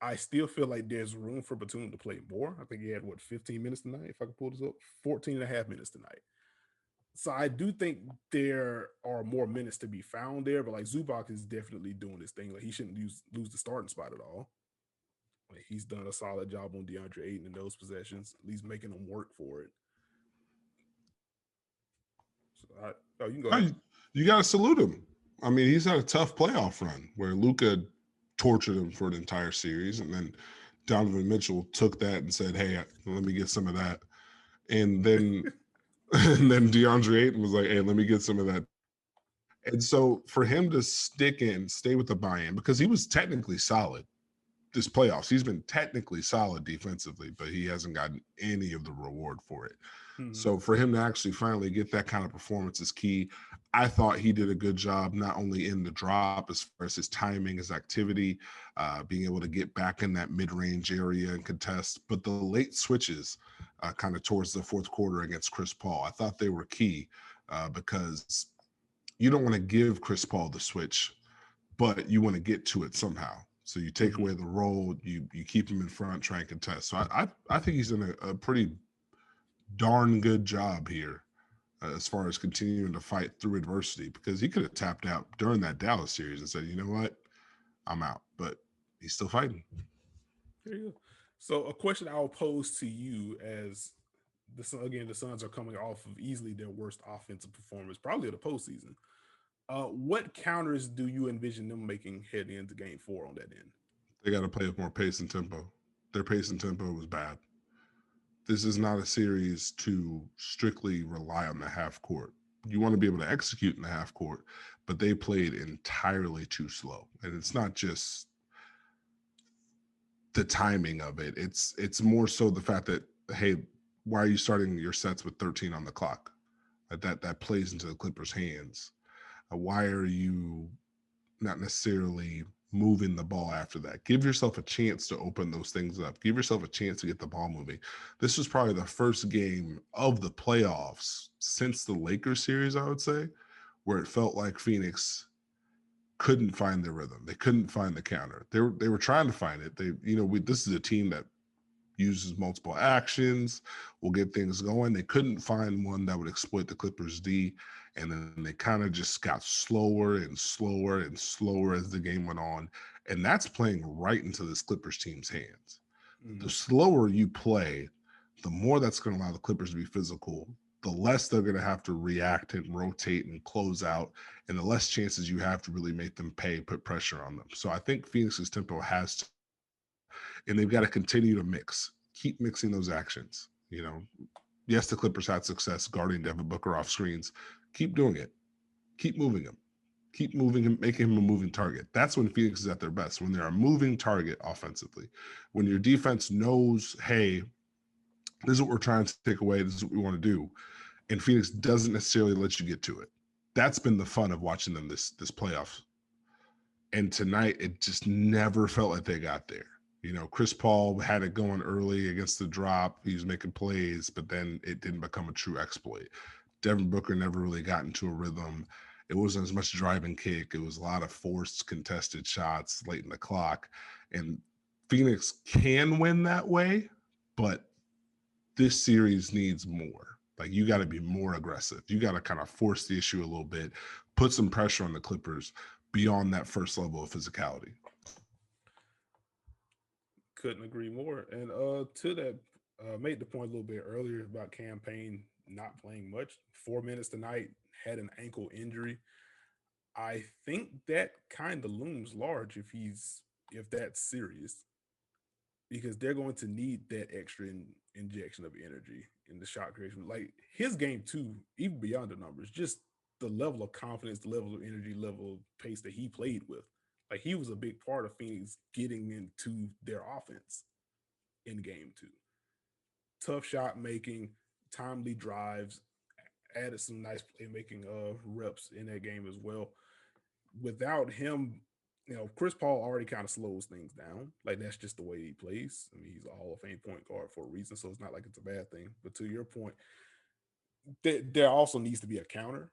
I still feel like there's room for Batum to play more. I think he had, 15 minutes tonight, if I can pull this up, 14 and a half minutes tonight. So I do think there are more minutes to be found there, but like Zubac is definitely doing this thing. Like he shouldn't lose the starting spot at all. Like he's done a solid job on DeAndre Ayton in those possessions, at least making them work for it. So oh, you can go No, ahead. you got to salute him. I mean, he's had a tough playoff run where Luka tortured him for an entire series, and then Donovan Mitchell took that and said, "Hey, let me get some of that." And then and then DeAndre Ayton was like, "Hey, let me get some of that too." And so for him to stick in, stay with the buy-in, because he was technically solid this playoffs. He's been technically solid defensively, but he hasn't gotten any of the reward for it. Mm-hmm. So for him to actually finally get that kind of performance is key. I thought he did a good job, not only in the drop as far as his timing, his activity, being able to get back in that mid-range area and contest, but the late switches kind of towards the fourth quarter against Chris Paul, I thought they were key because you don't want to give Chris Paul the switch, but you want to get to it somehow. So you take Mm-hmm. away the roll, you keep him in front, try and contest. So I think he's done a pretty darn good job here as far as continuing to fight through adversity, because he could have tapped out during that Dallas series and said, you know what, I'm out. But he's still fighting. There you go. So a question I'll pose to you as the Suns are coming off of easily their worst offensive performance, probably of the postseason. What counters do you envision them making heading into Game 4 on that end? They got to play with more pace and tempo. Their pace and tempo was bad. This is not a series to strictly rely on the half court. You want to be able to execute in the half court, but they played entirely too slow. And it's not just the timing of it. It's more so the fact that, hey, why are you starting your sets with 13 on the clock? That plays into the Clippers' hands. Why are you not necessarily moving the ball after that? Give yourself a chance to open those things up. Give yourself a chance to get the ball moving. This was probably the first game of the playoffs since the Lakers series, I would say, where it felt like Phoenix couldn't find their rhythm. They couldn't find the counter. They were trying to find it. This is a team that uses multiple actions, will get things going. They couldn't find one that would exploit the Clippers D, and then they kind of just got slower and slower and slower as the game went on, and that's playing right into this Clippers team's hands. The Mm-hmm. slower you play, the more that's going to allow the Clippers to be physical, the less they're going to have to react and rotate and close out, and the less chances you have to really make them pay, put pressure on them. So I think Phoenix's tempo has to, and they've got to continue to keep mixing those actions. Yes, the Clippers had success guarding Devin Booker off screens. Keep doing it. Keep moving him. Keep moving him, making him a moving target. That's when Phoenix is at their best, when they're a moving target offensively. When your defense knows, hey, this is what we're trying to take away, this is what we want to do, and Phoenix doesn't necessarily let you get to it. That's been the fun of watching them this playoff. And tonight, it just never felt like they got there. Chris Paul had it going early against the drop. He was making plays, but then it didn't become a true exploit. Devin Booker never really got into a rhythm. It wasn't as much drive and kick. It was a lot of forced contested shots late in the clock. And Phoenix can win that way, but this series needs more. Like, you got to be more aggressive. You got to kind of force the issue a little bit, put some pressure on the Clippers beyond that first level of physicality. Couldn't agree more. And to that, made the point a little bit earlier about campaign not playing much. 4 minutes tonight, had an ankle injury. I think that kind of looms large if that's serious, because they're going to need that extra injection of energy in the shot creation. Like his game too, even beyond the numbers, just the level of confidence, the level of energy, level of pace that he played with. Like he was a big part of Phoenix getting into their offense in game two. Tough shot making, timely drives, added some nice playmaking reps in that game as well. Without him, Chris Paul already kind of slows things down. Like that's just the way he plays. I mean, he's a Hall of Fame point guard for a reason, so it's not like it's a bad thing. But to your point, there also needs to be a counter.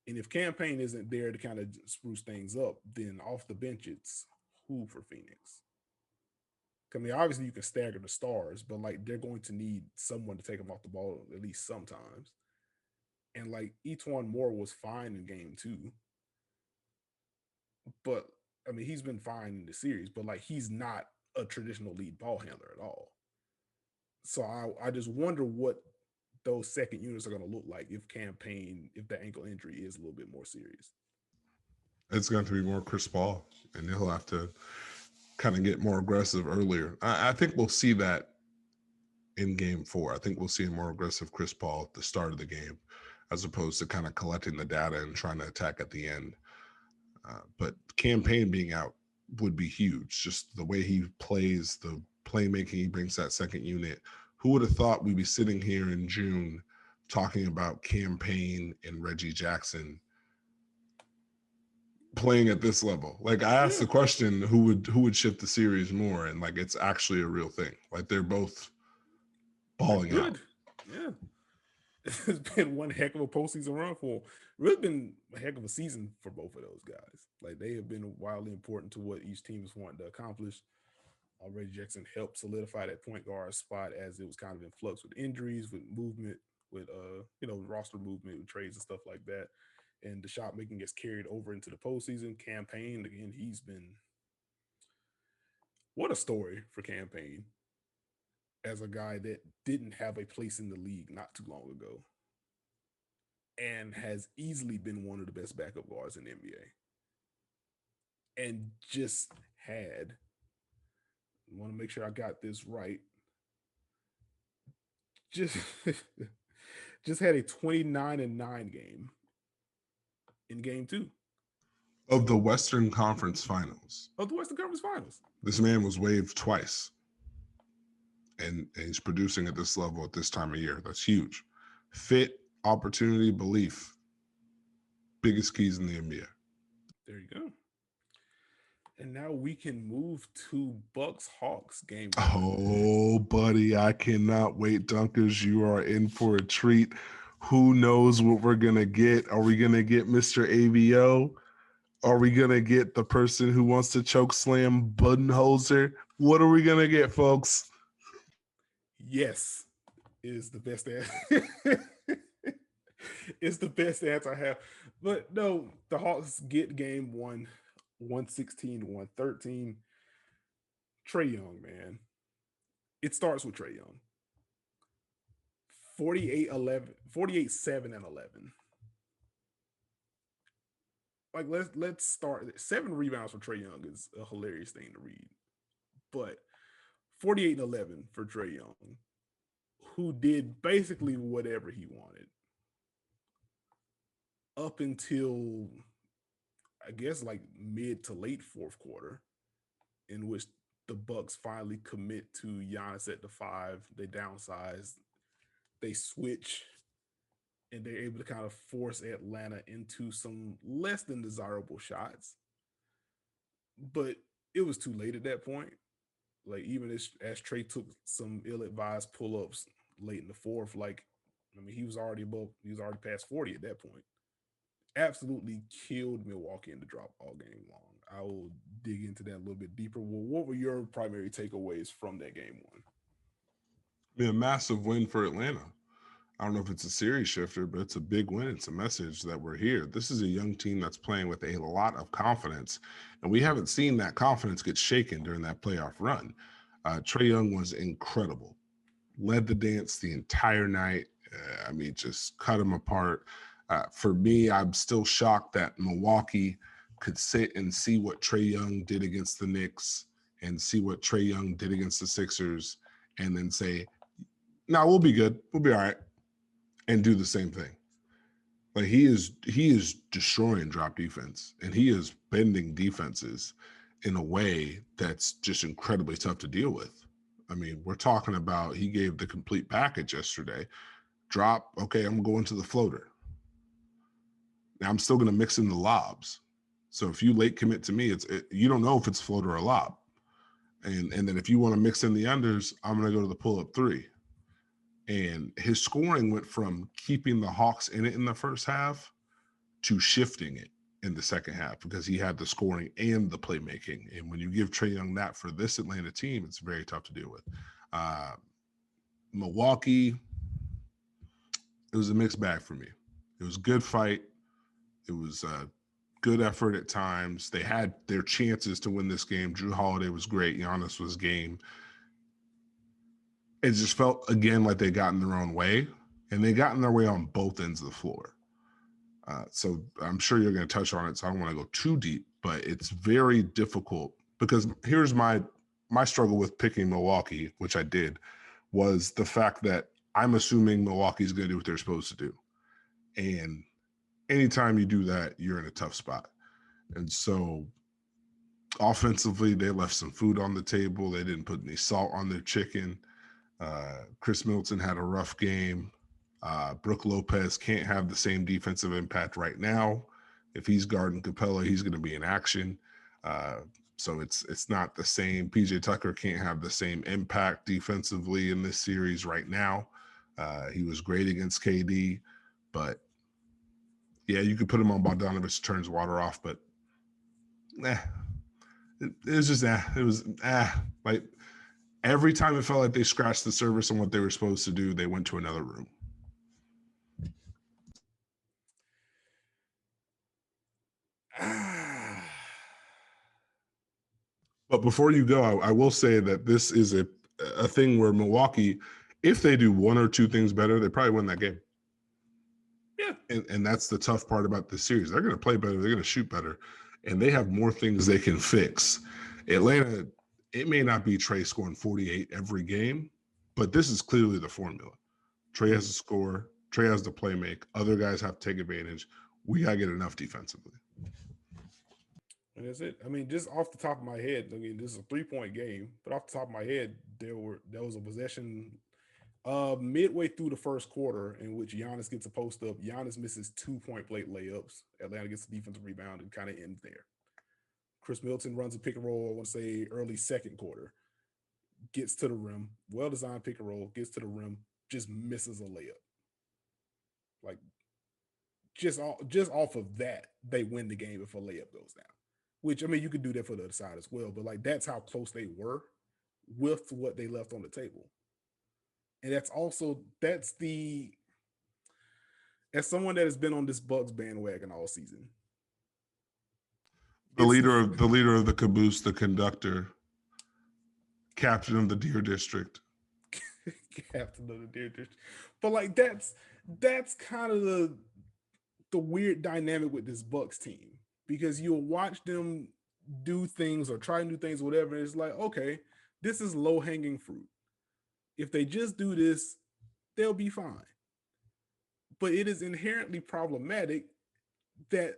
And if campaign isn't there to kind of spruce things up, then off the bench it's who for Phoenix? I mean, obviously you can stagger the stars, but like they're going to need someone to take them off the ball at least sometimes. And like Etwan Moore was fine in game two, but I mean he's been fine in the series, but like he's not a traditional lead ball handler at all. So I just wonder what those second units are going to look like if the ankle injury is a little bit more serious. It's going to be more Chris Paul, and he'll have to kind of get more aggressive earlier. I think we'll see that in game four. I think we'll see a more aggressive Chris Paul at the start of the game, as opposed to kind of collecting the data and trying to attack at the end. But campaign being out would be huge. Just the way he plays, the playmaking he brings that second unit. Who would have thought we'd be sitting here in June talking about campaign and Reggie Jackson playing at this level? Like I asked the question, who would shift the series more, and like it's actually a real thing. Like they're both balling out. Yeah. It's been one heck of a postseason run for really been a heck of a season for both of those guys. Like they have been wildly important to what each team is wanting to accomplish. Reggie Jackson helped solidify that point guard spot as it was kind of in flux with injuries, with movement, with roster movement, with trades and stuff like that. And the shot making gets carried over into the postseason. Campaign again, he's been what a story for Campaign as a guy that didn't have a place in the league not too long ago and has easily been one of the best backup guards in the NBA. And just had, I want to make sure I got this right, just just had a 29-9 game in game two Of the Western Conference Finals. of the Western Conference Finals. This man was waived twice. And he's producing at this level at this time of year. That's huge. Fit, opportunity, belief. Biggest keys in the NBA. There you go. And now we can move to Bucks Hawks game one. Oh, buddy, I cannot wait, Dunkers. You are in for a treat. Who knows what we're going to get? Are we going to get Mr. AVO? Are we going to get the person who wants to choke slam Budenholzer? What are we going to get, folks? Yes, is the best answer. It's the best answer I have. But no, the Hawks get game one, 116-113. Trae Young, man. It starts with Trae Young. 48-7 and 11. Like let's start. 7 rebounds for Trae Young is a hilarious thing to read. But 48-11 for Trae Young, who did basically whatever he wanted up until I guess like mid to late fourth quarter, in which the Bucks finally commit to Giannis at the 5. They downsize, they switch, and they're able to kind of force Atlanta into some less than desirable shots. But it was too late at that point. Like even as Trae took some ill-advised pull-ups late in the fourth, like I mean, he was already past 40 at that point. Absolutely killed Milwaukee in the drop all game long. I will dig into that a little bit deeper. Well, what were your primary takeaways from that game one? Be a massive win for Atlanta. I don't know if it's a series shifter, but it's a big win. It's a message that we're here. This is a young team that's playing with a lot of confidence, and we haven't seen that confidence get shaken during that playoff run. Trae Young was incredible. Led the dance the entire night. I mean, just cut him apart. For me, I'm still shocked that Milwaukee could sit and see what Trae Young did against the Knicks and see what Trae Young did against the Sixers and then say, no, we'll be good. We'll be all right. And do the same thing. Like he is destroying drop defense, and he is bending defenses in a way that's just incredibly tough to deal with. I mean, we're talking about he gave the complete package yesterday. Drop, okay, I'm going to the floater. Now I'm still going to mix in the lobs. So if you late commit to me, you don't know if it's float or a lob. And then if you want to mix in the unders, I'm going to go to the pull up three. And his scoring went from keeping the Hawks in it in the first half to shifting it in the second half because he had the scoring and the playmaking. And when you give Trae Young that for this Atlanta team, it's very tough to deal with. Milwaukee, it was a mixed bag for me. It was a good fight. It was a good effort at times. They had their chances to win this game. Drew Holiday was great. Giannis was game. It just felt, again, like they got in their own way, and they got in their way on both ends of the floor. So I'm sure you're going to touch on it, so I don't want to go too deep, but it's very difficult because here's my struggle with picking Milwaukee, which I did, was the fact that I'm assuming Milwaukee's going to do what they're supposed to do. And anytime you do that, you're in a tough spot. And so offensively, they left some food on the table. They didn't put any salt on their chicken. Chris Middleton had a rough game. Brook Lopez can't have the same defensive impact right now. If he's guarding Capella, he's going to be in action. So it's not the same. PJ Tucker can't have the same impact defensively in this series right now. He was great against KD, but yeah, you could put him on Bogdanovich, turns water off, but it was just it was like every time it felt like they scratched the surface on what they were supposed to do, they went to another room. But before you go, I will say that this is a thing where Milwaukee, if they do one or two things better, they probably win that game. Yeah. And that's the tough part about this series. They're going to play better. They're going to shoot better. And they have more things they can fix. Atlanta, it may not be Trae scoring 48 every game, but this is clearly the formula. Trae has to score. Trae has to play make. Other guys have to take advantage. We got to get enough defensively. And that's it. I mean, just off the top of my head, I mean, this is a 3-point game, but off the top of my head, there was a possession midway through the first quarter in which Giannis gets a post up. Giannis misses 2-point plate layups. Atlanta gets the defensive rebound and kind of ends there. Chris Middleton runs a pick and roll, I want to say early second quarter, gets to the rim, well designed pick and roll, gets to the rim, just misses a layup. Like just off of that, they win the game if a layup goes down. Which I mean, you could do that for the other side as well, but like that's how close they were with what they left on the table. And that's as someone that has been on this Bucks bandwagon all season. The leader of the caboose, the conductor, captain of the Deer District. Captain of the Deer District. But like that's kind of the weird dynamic with this Bucks team. Because you'll watch them do things or try to do things, whatever. It's like, okay, this is low-hanging fruit. If they just do this, they'll be fine. But it is inherently problematic that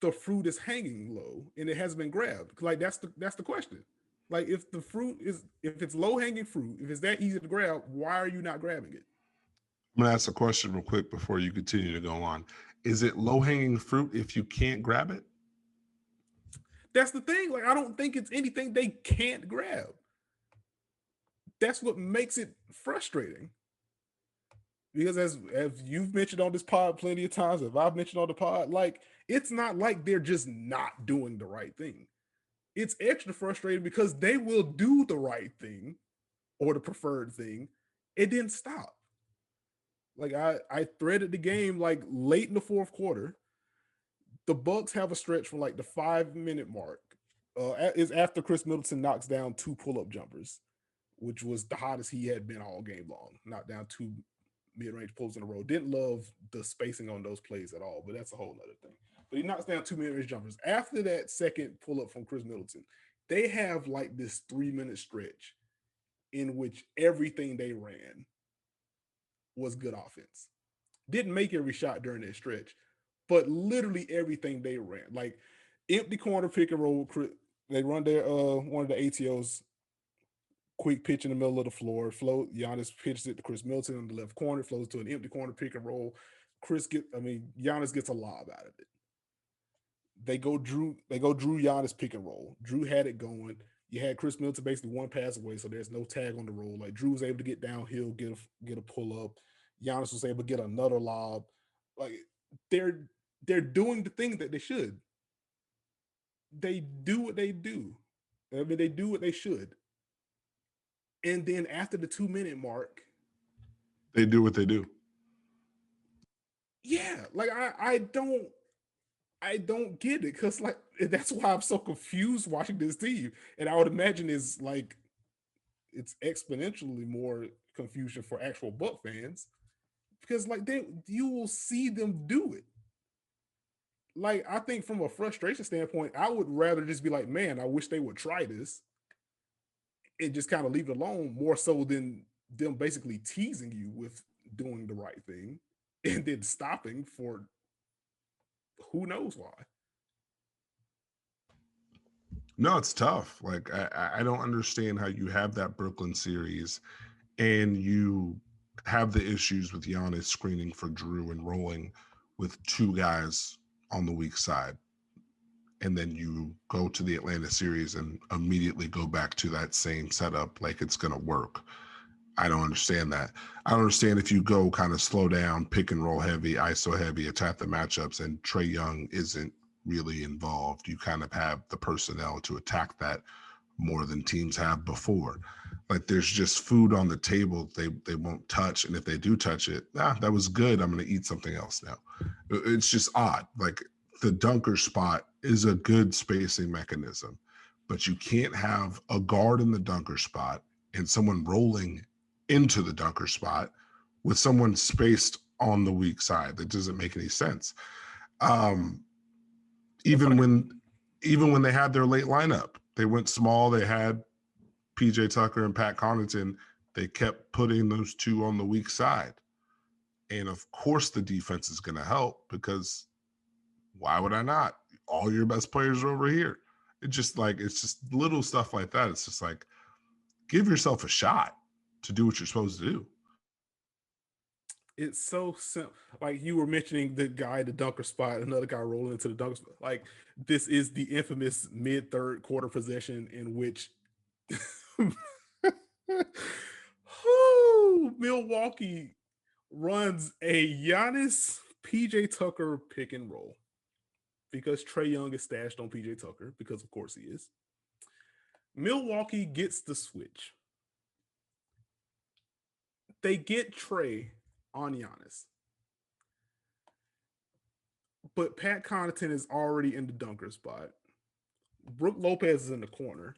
the fruit is hanging low and it has been grabbed. Like that's the question. Like if it's low-hanging fruit, if it's that easy to grab, why are you not grabbing it? I'm gonna ask a question real quick before you continue to go on. Is it low-hanging fruit if you can't grab it? That's the thing. Like I don't think it's anything they can't grab. That's what makes it frustrating. Because as you've mentioned on this pod plenty of times, if I've mentioned on the pod, like it's not like they're just not doing the right thing. It's extra frustrating because they will do the right thing or the preferred thing. It didn't stop. Like I threaded the game like late in the fourth quarter. The Bucks have a stretch from like the 5-minute mark. Is after Chris Middleton knocks down 2 pull-up jumpers, which was the hottest he had been all game long. Knocked down 2 mid-range pulls in a row. Didn't love the spacing on those plays at all, but that's a whole other thing. But he knocks down 2 mid-range jumpers. After that second pull-up from Chris Middleton, they have like this 3-minute stretch in which everything they ran was good offense. Didn't make every shot during that stretch, but literally everything they ran, like empty corner pick and roll. They run their one of the ATOs, quick pitch in the middle of the floor. Giannis pitches it to Chris Middleton on the left corner, flows to an empty corner pick and roll. Giannis gets a lob out of it. Drew Giannis pick and roll. Drew had it going. You had Chris Middleton basically one pass away, so there's no tag on the roll. Like Drew was able to get downhill, get a pull up. Giannis was able to get another lob. Like they're they're doing the thing that they should. They do what they do. I mean, they do what they should. And then after the 2 minute mark, They do what they do. yeah, like I don't get it because like that's why I'm so confused watching this team. And I would imagine it's exponentially more confusion for actual Buck fans because like you will see them do it. Like I think from a frustration standpoint, I would rather just be like, man, I wish they would try this and just kind of leave it alone more so than them basically teasing you with doing the right thing and then stopping for who knows why. No, it's tough. Like I don't understand how you have that Brooklyn series and you have the issues with Giannis screening for Drew and rolling with two guys on the weak side. And then you go to the Atlanta series and immediately go back to that same setup like it's going to work. I don't understand that. I don't understand if you go kind of slow down, pick and roll heavy, ISO heavy, attack the matchups, and Trae Young isn't really involved. You kind of have the personnel to attack that more than teams have before. Like there's just food on the table they won't touch, and if they do touch it, that was good. I'm going to eat something else now. It's just odd. Like the dunker spot is a good spacing mechanism, but you can't have a guard in the dunker spot and someone rolling into the dunker spot with someone spaced on the weak side. That doesn't make any sense. Um, even when even when they had their late lineup, they went small. They had PJ Tucker and Pat Connaughton. They kept putting those two on the weak side. And of course the defense is going to help because why would I not? All your best players are over here. It's just little stuff like that. It's just like, give yourself a shot to do what you're supposed to do. It's so simple. Like you were mentioning the guy, the dunker spot, another guy rolling into the dunker spot. Like this is the infamous mid third quarter possession in which Milwaukee runs a Giannis PJ Tucker pick and roll because Trae Young is stashed on PJ Tucker because of course he is. Milwaukee gets the switch. They get Trae on Giannis. But Pat Connaughton is already in the dunker spot. Brook Lopez is in the corner.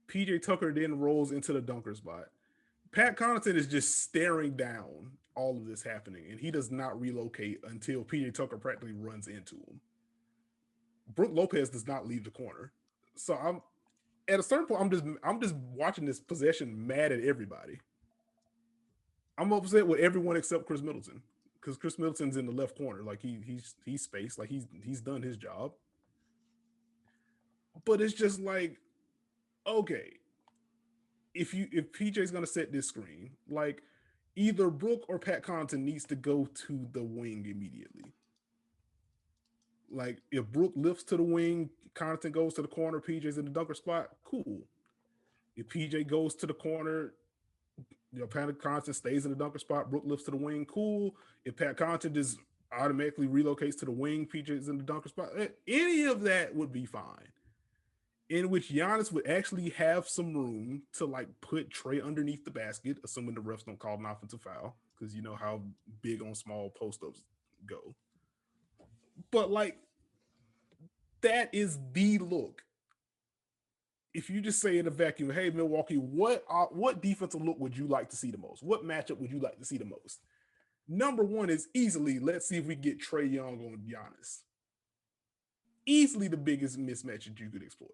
PJ Tucker then rolls into the dunker spot. Pat Connaughton is just staring down all of this happening, and he does not relocate until PJ Tucker practically runs into him. Brook Lopez does not leave the corner. So I'm at a certain point, I'm just watching this possession mad at everybody. I'm upset with everyone except Chris Middleton because Chris Middleton's in the left corner. Like he's spaced. Like he's done his job. But it's just like, okay, if PJ's gonna set this screen, like either Brook or Pat Connaughton needs to go to the wing immediately. Like if Brook lifts to the wing, Connaughton goes to the corner, PJ's in the dunker spot, cool. If PJ goes to the corner, Pat Connaughton stays in the dunker spot, Brook lifts to the wing, cool. If Pat Connaughton just automatically relocates to the wing, PJ's in the dunker spot, any of that would be fine. In which Giannis would actually have some room to like put Trae underneath the basket, assuming the refs don't call an offensive foul, because you know how big on small post ups go. But like that is the look. If you just say in a vacuum, hey Milwaukee, what defensive look would you like to see the most? What matchup would you like to see the most? Number one is easily, let's see if we get Trae Young on Giannis. Easily the biggest mismatch that you could exploit.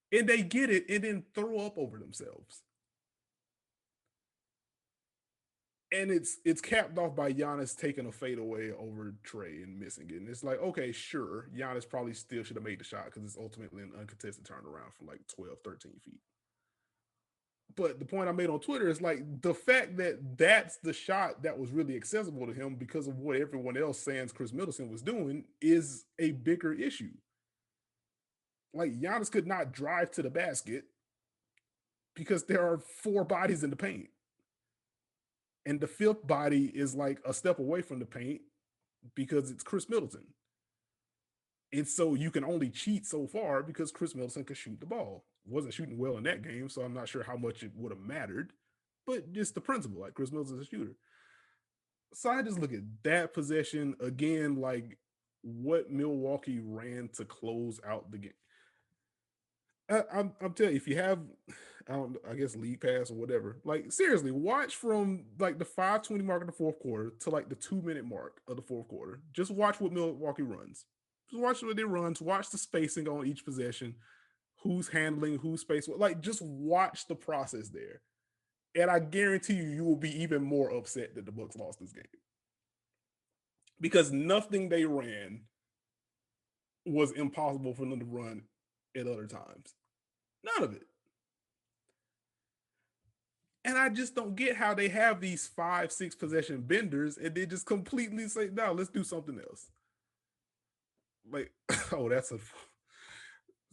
And they get it and then throw up over themselves. And it's capped off by Giannis taking a fadeaway over Trae and missing it. And it's like, okay, sure, Giannis probably still should have made the shot because it's ultimately an uncontested turnaround from like 12, 13 feet. But the point I made on Twitter is like the fact that that's the shot that was really accessible to him because of what everyone else sans Chris Middleton was doing is a bigger issue. Like Giannis could not drive to the basket because there are four bodies in the paint. And the fifth body is like a step away from the paint because it's Chris Middleton. And so you can only cheat so far because Chris Middleton can shoot the ball. Wasn't shooting well in that game, so I'm not sure how much it would have mattered. But just the principle, like Chris Middleton's a shooter. So I just look at that possession again, like what Milwaukee ran to close out the game. I'm telling you, if you have, I guess League Pass or whatever, like seriously, watch from like the 5:20 mark of the fourth quarter to like the 2 minute mark of the fourth quarter. Just watch what Milwaukee runs. Just watch what they runs. Watch the spacing on each possession, who's handling, who's space. Like just watch the process there, and I guarantee you will be even more upset that the Bucks lost this game because nothing they ran was impossible for them to run at other times. None of it. And I just don't get how they have these 5, 6 possession benders and they just completely say, no, let's do something else. Like, oh, that's a.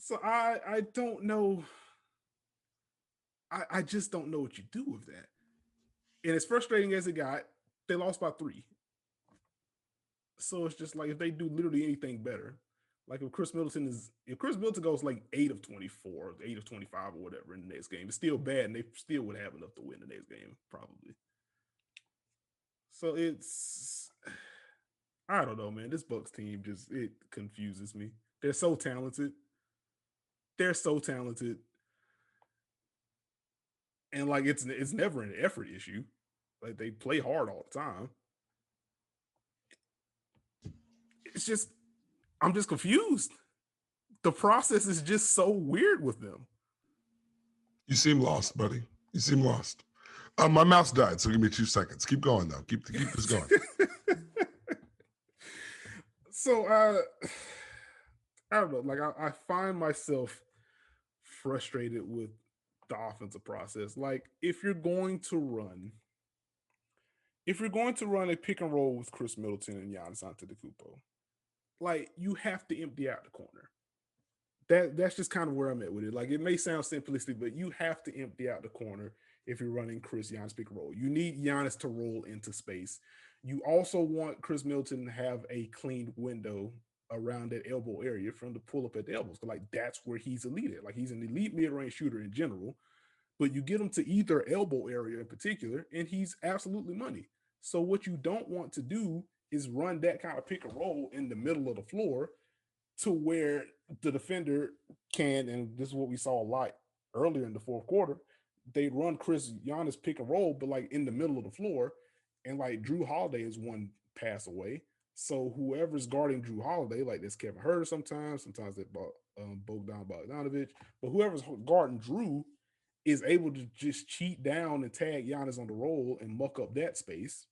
So I don't know. I just don't know what you do with that. And as frustrating as it got, they lost by 3. So it's just like if they do literally anything better, like if Chris Middleton goes like 8 of 24, 8 of 25 or whatever in the next game, it's still bad and they still would have enough to win the next game, probably. So it's I don't know, man. This Bucks team just it confuses me. They're so talented. They're so talented. And like it's never an effort issue. Like they play hard all the time. It's just I'm just confused. The process is just so weird with them. You seem lost, buddy. You seem lost. My mouse died, so give me 2 seconds. Keep going though. Keep this going. So I don't know. Like I find myself frustrated with the offensive process. Like if you're going to run a pick and roll with Chris Middleton and Giannis Antetokounmpo, like you have to empty out the corner. That's just kind of where I'm at with it. Like it may sound simplistic, but you have to empty out the corner if you're running Chris Giannis pick and roll. You need Giannis to roll into space. You also want Chris Middleton to have a clean window around that elbow area for him to pull up at the elbows. Like that's where he's elite at. Like he's an elite mid-range shooter in general, but you get him to either elbow area in particular, and he's absolutely money. So what you don't want to do is run that kind of pick and roll in the middle of the floor to where the defender can, and this is what we saw a lot earlier in the fourth quarter, they run Chris Giannis pick and roll, but like in the middle of the floor, and like Drew Holiday is one pass away. So whoever's guarding Drew Holiday, like this Kevin Herter sometimes they Bogdan Bogdanovic, but whoever's guarding Drew is able to just cheat down and tag Giannis on the roll and muck up that space.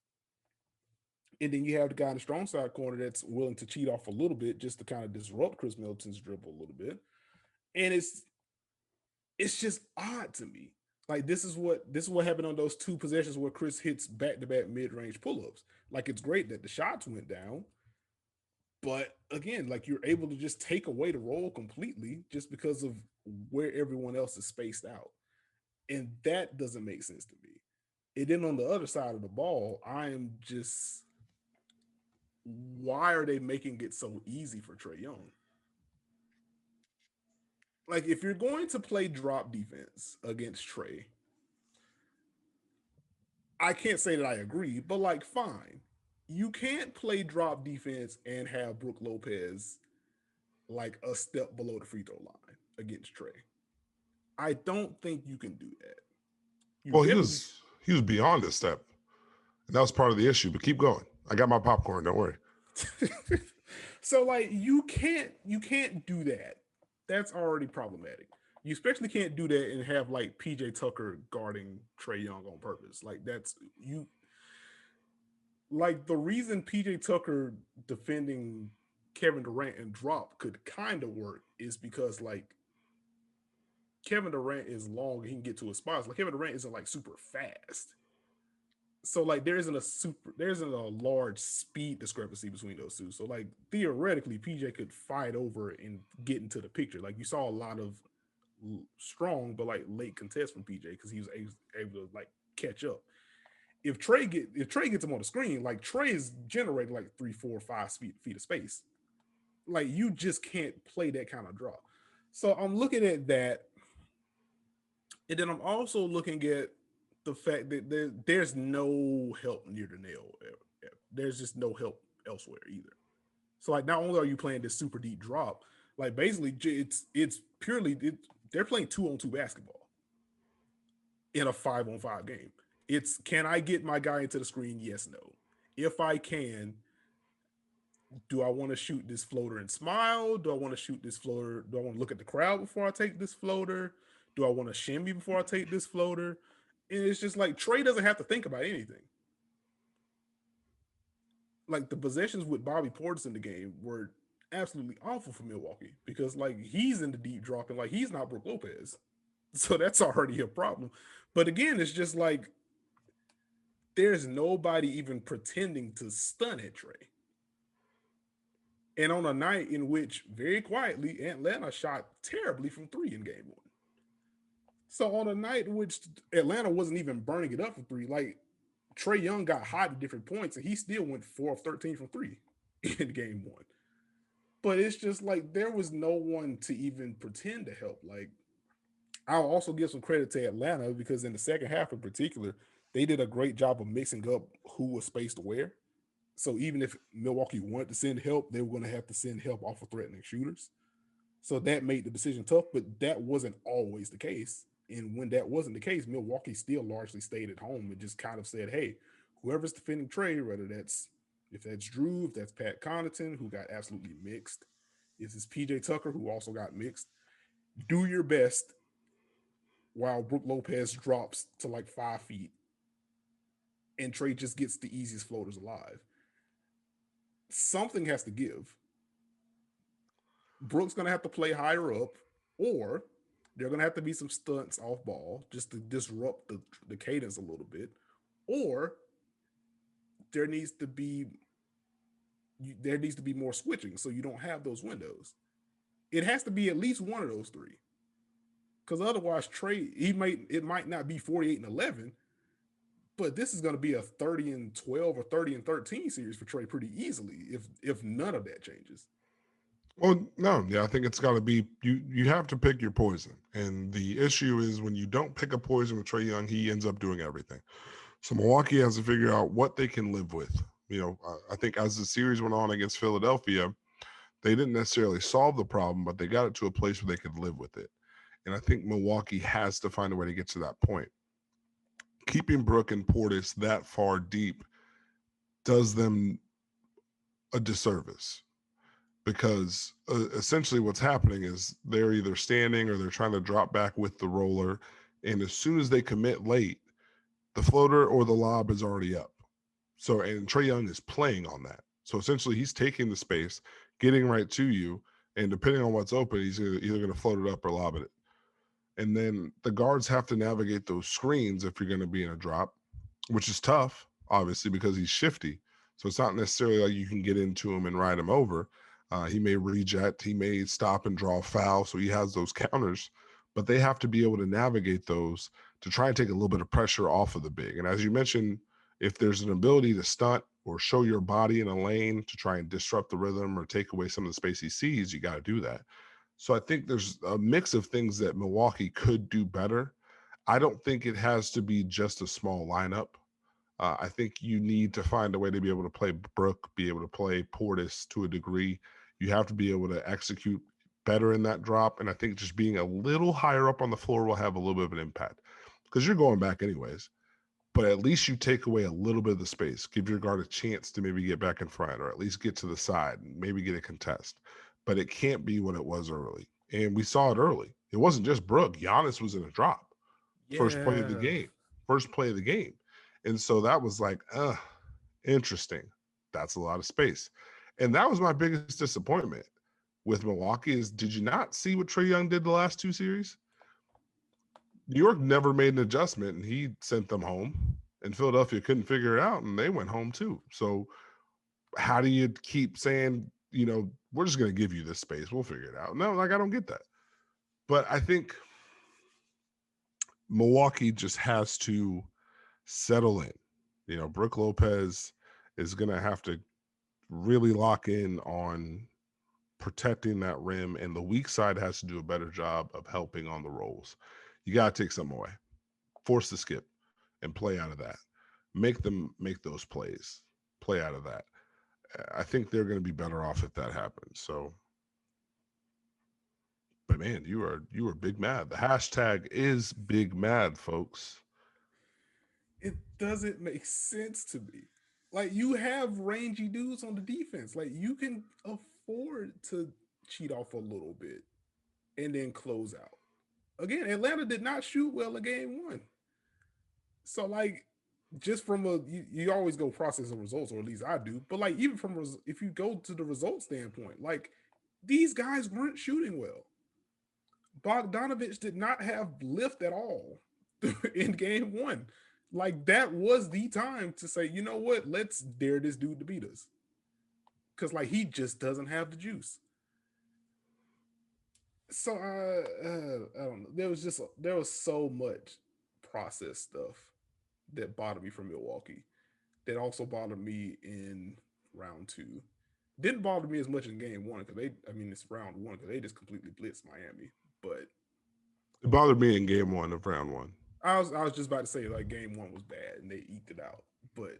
And then you have the guy in the strong side corner that's willing to cheat off a little bit just to kind of disrupt Chris Middleton's dribble a little bit. And it's just odd to me. Like this is what happened on those 2 possessions where Chris hits back-to-back mid-range pull-ups. Like it's great that the shots went down, but again, like you're able to just take away the roll completely just because of where everyone else is spaced out. And that doesn't make sense to me. And then on the other side of the ball, I am just why are they making it so easy for Trae Young? Like, if you're going to play drop defense against Trae, I can't say that I agree, but like, fine. You can't play drop defense and have Brook Lopez like a step below the free throw line against Trae. I don't think you can do that. You Well, definitely he was beyond a step, and that was part of the issue. But keep going. I got my popcorn. Don't worry. so like you can't do that. That's already problematic. You especially can't do that and have like PJ Tucker guarding Trae Young on purpose. Like that's you like the reason PJ Tucker defending Kevin Durant and drop could kind of work is because like Kevin Durant is long, he can get to his spots. Like Kevin Durant isn't like super fast. So like there isn't a large speed discrepancy between those two. So like theoretically, PJ could fight over and get into the picture. Like you saw a lot of strong but like late contests from PJ because he was able to like catch up. If Trey gets him on the screen, like Trey is generating like 3, 4, 5 feet of space. Like you just can't play that kind of draw. So I'm looking at that, and then I'm also looking at the fact that there's no help near the nail. There's just no help elsewhere either. So like, not only are you playing this super deep drop, like basically it's purely they're playing 2-on-2 basketball in a 5-on-5 game. It's can I get my guy into the screen? Yes, no. If I can, do I want to shoot this floater and smile? Do I want to shoot this floater? Do I want to look at the crowd before I take this floater? Do I want to shimmy before I take this floater? And it's just like Trey doesn't have to think about anything. Like the possessions with Bobby Portis in the game were absolutely awful for Milwaukee because like he's in the deep drop and like he's not Brook Lopez. So that's already a problem. But again, it's just like there's nobody even pretending to stun at Trey. And on a night in which, very quietly, Atlanta shot terribly from three in game one. So on a night in which Atlanta wasn't even burning it up from three, like Trey Young got hot at different points and he still went 4 of 13 from three in game one. But it's just like there was no one to even pretend to help. Like I'll also give some credit to Atlanta because in the second half in particular, they did a great job of mixing up who was spaced where. So even if Milwaukee wanted to send help, they were going to have to send help off of threatening shooters. So that made the decision tough, but that wasn't always the case. And when that wasn't the case, Milwaukee still largely stayed at home and just kind of said, hey, whoever's defending Trey, whether that's if that's Drew, if that's Pat Connaughton, who got absolutely mixed, if it's PJ Tucker, who also got mixed, do your best while Brook Lopez drops to like 5 feet and Trey just gets the easiest floaters alive. Something has to give. Brook's going to have to play higher up, or there are going to have to be some stunts off ball just to disrupt the cadence a little bit, or there needs to be more switching so you don't have those windows. It has to be at least one of those three, because otherwise Trey it might not be 48-11, but this is going to be a 30-12 or 30-13 series for Trey pretty easily if none of that changes. Well, no, yeah, I think it's got to be you have to pick your poison. And the issue is when you don't pick a poison with Trey Young, he ends up doing everything. So Milwaukee has to figure out what they can live with. You know, I think as the series went on against Philadelphia, they didn't necessarily solve the problem, but they got it to a place where they could live with it. And I think Milwaukee has to find a way to get to that point. Keeping Brook and Portis that far deep does them a disservice because essentially what's happening is they're either standing or they're trying to drop back with the roller. And as soon as they commit late, the floater or the lob is already up. So, and Trey Young is playing on that. So essentially he's taking the space, getting right to you, and depending on what's open, he's either going to float it up or lob it. And then the guards have to navigate those screens if you're going to be in a drop, which is tough, obviously, because he's shifty. So it's not necessarily like you can get into him and ride him over. He may reject, he may stop and draw foul. So he has those counters, but they have to be able to navigate those to try and take a little bit of pressure off of the big. And as you mentioned, if there's an ability to stunt or show your body in a lane to try and disrupt the rhythm or take away some of the space he sees, you got to do that. So I think there's a mix of things that Milwaukee could do better. I don't think it has to be just a small lineup. I think you need to find a way to be able to play Brook, be able to play Portis to a degree. You have to be able to execute better in that drop. And I think just being a little higher up on the floor will have a little bit of an impact because you're going back anyways. But at least you take away a little bit of the space, give your guard a chance to maybe get back in front or at least get to the side and maybe get a contest. But it can't be what it was early. And we saw it early. It wasn't just Brook. Giannis was in a drop. First play of the Yeah. game. First play of the game. And so that was like, interesting. That's a lot of space. And that was my biggest disappointment with Milwaukee is did you not see what Trey Young did the last two series? New York never made an adjustment, and he sent them home. And Philadelphia couldn't figure it out, and they went home too. So how do you keep saying, we're just going to give you this space, we'll figure it out? No, like, I don't get that. But I think Milwaukee just has to settle in. Brook Lopez is going to have to really lock in on protecting that rim, and the weak side has to do a better job of helping on the rolls. You got to take something away, force the skip, and play out of that. Make them make those plays, play out of that. I think they're going to be better off if that happens. So, but man, you are big mad. The hashtag is big mad, folks. It doesn't make sense to me. Like, you have rangy dudes on the defense. Like, you can afford to cheat off a little bit and then close out. Again, Atlanta did not shoot well in game one. So, like, just from you always go process of results, or at least I do. But like, even from if you go to the result standpoint, like, these guys weren't shooting well. Bogdanovich did not have lift at all in game one. Like, that was the time to say, you know what, let's dare this dude to beat us. Cause like, he just doesn't have the juice. So I don't know. There was so much process stuff that bothered me from Milwaukee. That also bothered me in round two. Didn't bother me as much in game one because it's round one because they just completely blitzed Miami. But it bothered me in game one of round one. I was just about to say, like, game one was bad and they eked it out. But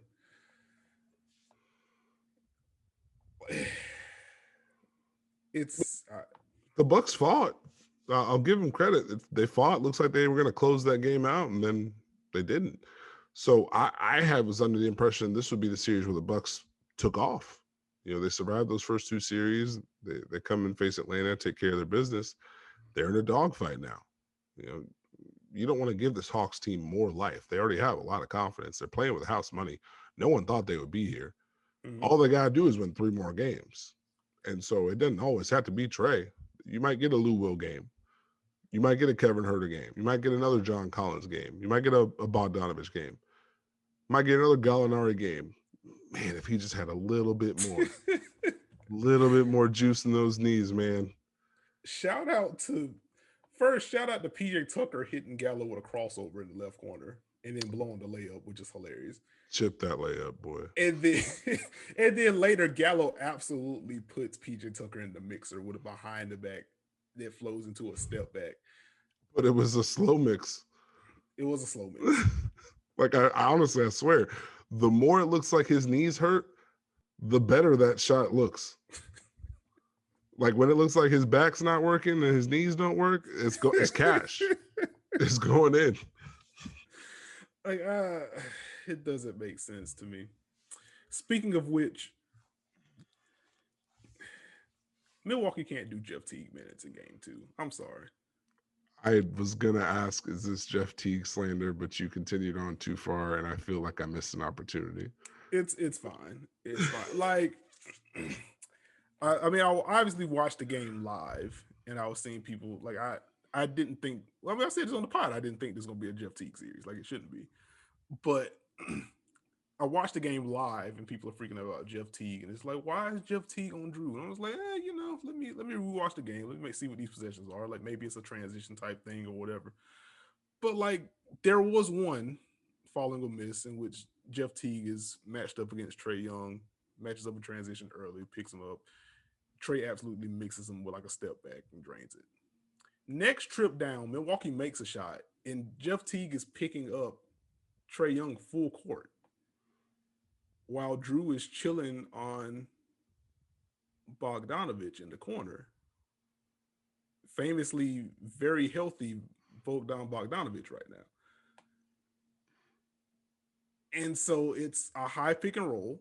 it's the Bucks fought. I'll give them credit. They fought. Looks like they were going to close that game out, and then they didn't. So I was under the impression this would be the series where the Bucks took off. They survived those first two series. They come and face Atlanta, take care of their business. They're in a dogfight now. You don't want to give this Hawks team more life. They already have a lot of confidence. They're playing with house money. No one thought they would be here. Mm-hmm. All they got to do is win 3 more games. And so it doesn't always have to be Trey. You might get a Lou Will game. You might get a Kevin Huerter game. You might get another John Collins game. You might get a Bogdanovich game. You might get another Gallinari game. Man, if he just had a little bit more juice in those knees, man. Shout out to PJ Tucker hitting Gallo with a crossover in the left corner and then blowing the layup, which is hilarious. Chip that layup, boy. And then later, Gallo absolutely puts PJ Tucker in the mixer with a behind the back that flows into a step back. But it was a slow mix. It was a slow mix. Like, I honestly, I swear, the more it looks like his knees hurt, the better that shot looks. Like, when it looks like his back's not working and his knees don't work, it's cash. It's going in. Like, it doesn't make sense to me. Speaking of which, Milwaukee can't do Jeff Teague minutes in game 2. I'm sorry. I was going to ask, is this Jeff Teague slander? But you continued on too far, and I feel like I missed an opportunity. It's fine. It's fine. Like, I obviously watched the game live, and I was seeing people, like, I didn't think, I said this on the pod, I didn't think this was going to be a Jeff Teague series. Like, it shouldn't be. But I watched the game live, and people are freaking out about Jeff Teague, and it's like, why is Jeff Teague on Drew? And I was like, let me rewatch the game. Let me see what these possessions are. Like, maybe it's a transition type thing or whatever. But like, there was one following a miss in which Jeff Teague is matched up against Trae Young, matches up in transition early, picks him up. Trae absolutely mixes him with like a step back and drains it. Next trip down, Milwaukee makes a shot, and Jeff Teague is picking up Trae Young full court while Drew is chilling on Bogdanovich in the corner. Famously very healthy Bogdan Bogdanovich right now. And so it's a high pick and roll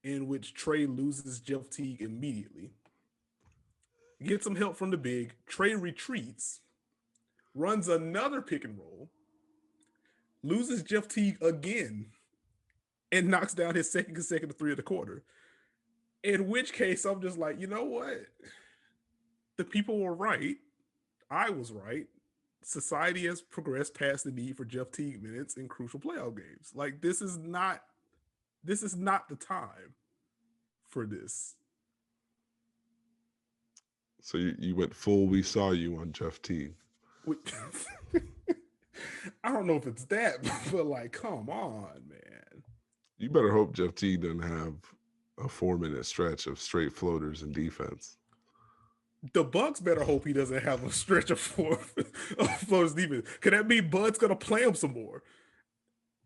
in which Trae loses Jeff Teague immediately. Gets some help from the big. Trae retreats, runs another pick and roll, loses Jeff Teague again, and knocks down his second consecutive 3 of the quarter. In which case, I'm just like, you know what? The people were right. I was right. society has progressed past the need for Jeff Teague minutes in crucial playoff games. Like this is not the time for this. So you went full we saw you on Jeff Teague. I don't know if it's that, but like, come on, man. You better hope Jeff Teague doesn't have a 4-minute stretch of straight floaters and defense. The Bucks better hope he doesn't have a stretch of floaters defense. Could that mean Bud's gonna play him some more?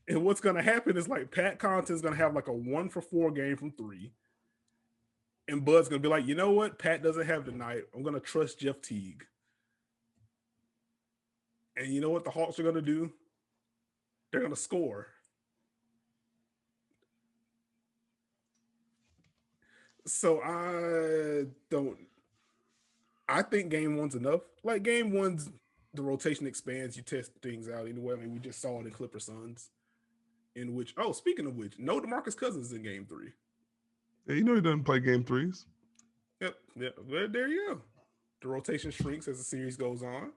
And what's gonna happen is like Pat Connaughton's gonna have like a 1-for-4 game from 3. And Bud's gonna be like, you know what? Pat doesn't have tonight. I'm gonna trust Jeff Teague. And you know what the Hawks are gonna do? They're gonna score. So I think game one's enough. Like game one's the rotation expands, you test things out anyway. I mean, we just saw it in Clipper Suns. In which, speaking of which, no DeMarcus Cousins in game 3. Yeah, you know he doesn't play game 3s. Yep. Well, there you go. The rotation shrinks as the series goes on.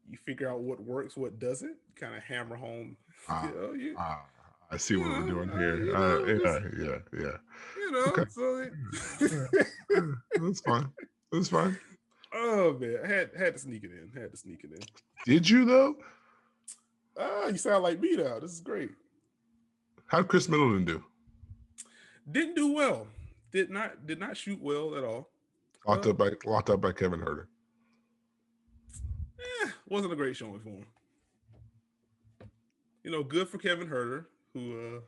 You figure out what works, what doesn't. Kind of hammer home. I see what we're doing here. Yeah. You know, okay. So That's fine. That's fine. Oh man, I had to sneak it in. Did you though? You sound like me now. This is great. How'd Chris Middleton do? Didn't do well. Did not shoot well at all. Locked up by Kevin Huerter. Wasn't a great showing for him. You know, good for Kevin Huerter, who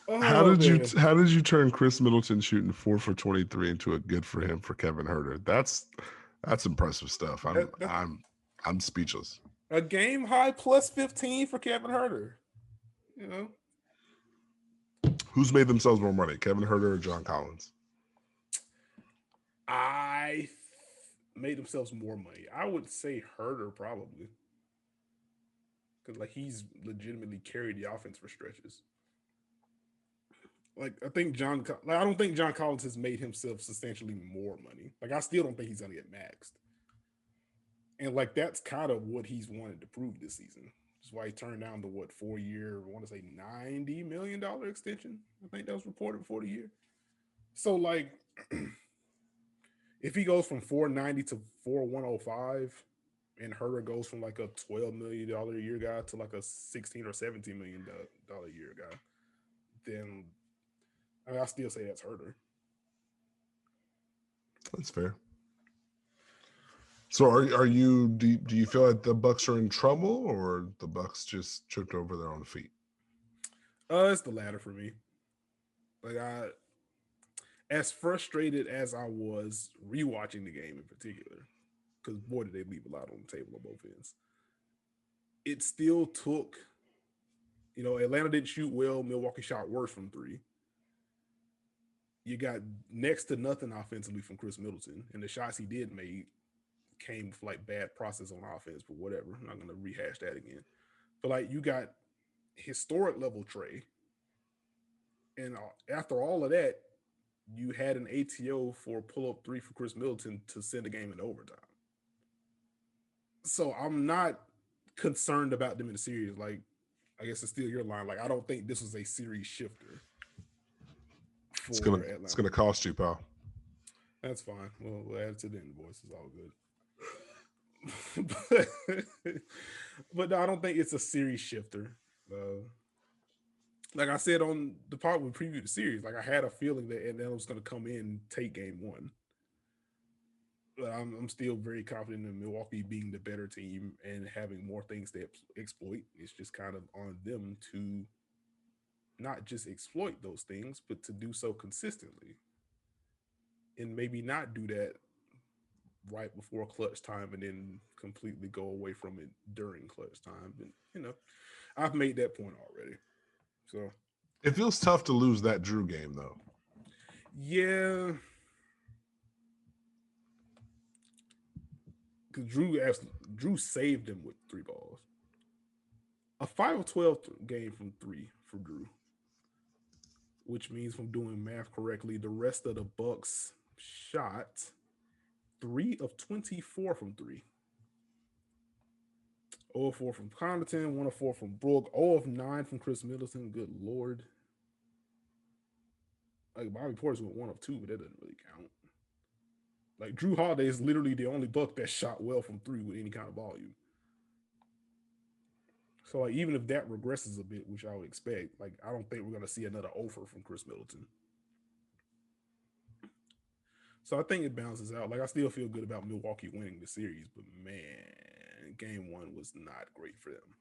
How did you turn Chris Middleton shooting 4 for 23 into a good for him for Kevin Huerter? That's impressive stuff. I'm speechless. A game high plus 15 for Kevin Huerter. You know, who's made themselves more money, Kevin Huerter or John Collins? Made themselves more money. I would say Huerter probably, because like he's legitimately carried the offense for stretches. Like I don't think John Collins has made himself substantially more money. Like I still don't think he's gonna get maxed. And like that's kind of what he's wanted to prove this season. That's why he turned down the 4-year, I want to say $90 million extension. I think that was reported before the year. So like if he goes from $490 to $4,105, and Huerter goes from like a $12 million a year guy to like a $16 or $17 million a year guy, then I still say that's Huerter. That's fair. So are you do you feel like the Bucks are in trouble, or the Bucks just tripped over their own feet? It's the latter for me. Like as frustrated as I was rewatching the game in particular, because boy did they leave a lot on the table on both ends. It still took, Atlanta didn't shoot well. Milwaukee shot worse from 3. You got next to nothing offensively from Chris Middleton, and the shots he did make came with like bad process on offense, but whatever. I'm not going to rehash that again. But like you got historic level Trey, and after all of that, you had an ATO for pull-up 3 for Chris Middleton to send the game in overtime. So I'm not concerned about them in the series. Like, I guess it's still your line. Like, I don't think this was a series shifter. It's gonna cost you, pal. That's fine. We'll add it to the invoice. It's all good. but no, I don't think it's a series shifter. Like I said on the part we previewed the series, like I had a feeling that Atlanta was going to come in and take game 1. But I'm still very confident in Milwaukee being the better team and having more things to exploit. It's just kind of on them to not just exploit those things, but to do so consistently. And maybe not do that right before clutch time and then completely go away from it during clutch time. And, I've made that point already. So it feels tough to lose that Drew game, though. Yeah, because Drew saved him with 3 balls. A 5 of 12 game from 3 for Drew which means if I'm doing math correctly, the rest of the Bucks shot 3 of 24 from three. 0 of 4 from Connaughton, 1 of 4 from Brook, 0 of 9 from Chris Middleton. Good lord. Like Bobby Portis went 1 of 2, but that doesn't really count. Like Drew Holiday is literally the only Buck that shot well from three with any kind of volume. So like even if that regresses a bit, which I would expect, like I don't think we're gonna see another offer from Chris Middleton. So I think it balances out. Like I still feel good about Milwaukee winning the series, but man, game one was not great for them.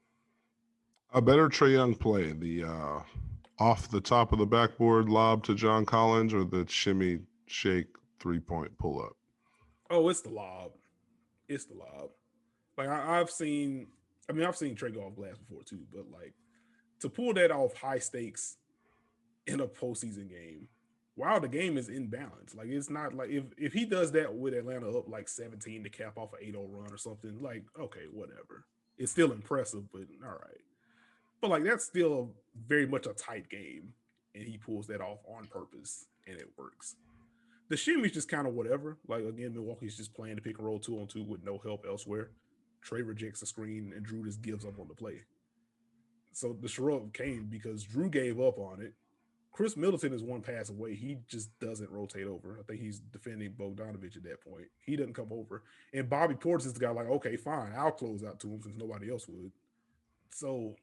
A better Trae Young play, the off the top of the backboard lob to John Collins or the shimmy shake 3-point pull up? Oh, it's the lob. It's the lob. Like I've seen, I mean, I've seen Trey go off glass before too, but like to pull that off high stakes in a postseason game, while the game is in balance, like it's not like if he does that with Atlanta up like 17 to cap off an 8-0 run or something, like okay, whatever. It's still impressive, but all right. But like that's still very much a tight game, and he pulls that off on purpose, and it works. The shimmy's just kind of whatever. Like again, Milwaukee's just playing the pick and roll 2-on-2 with no help elsewhere. Trey rejects the screen, and Drew just gives up on the play. So the shrug came because Drew gave up on it. Chris Middleton is one pass away. He just doesn't rotate over. I think he's defending Bogdanovich at that point. He doesn't come over. And Bobby Portis is the guy like, okay, fine, I'll close out to him since nobody else would. So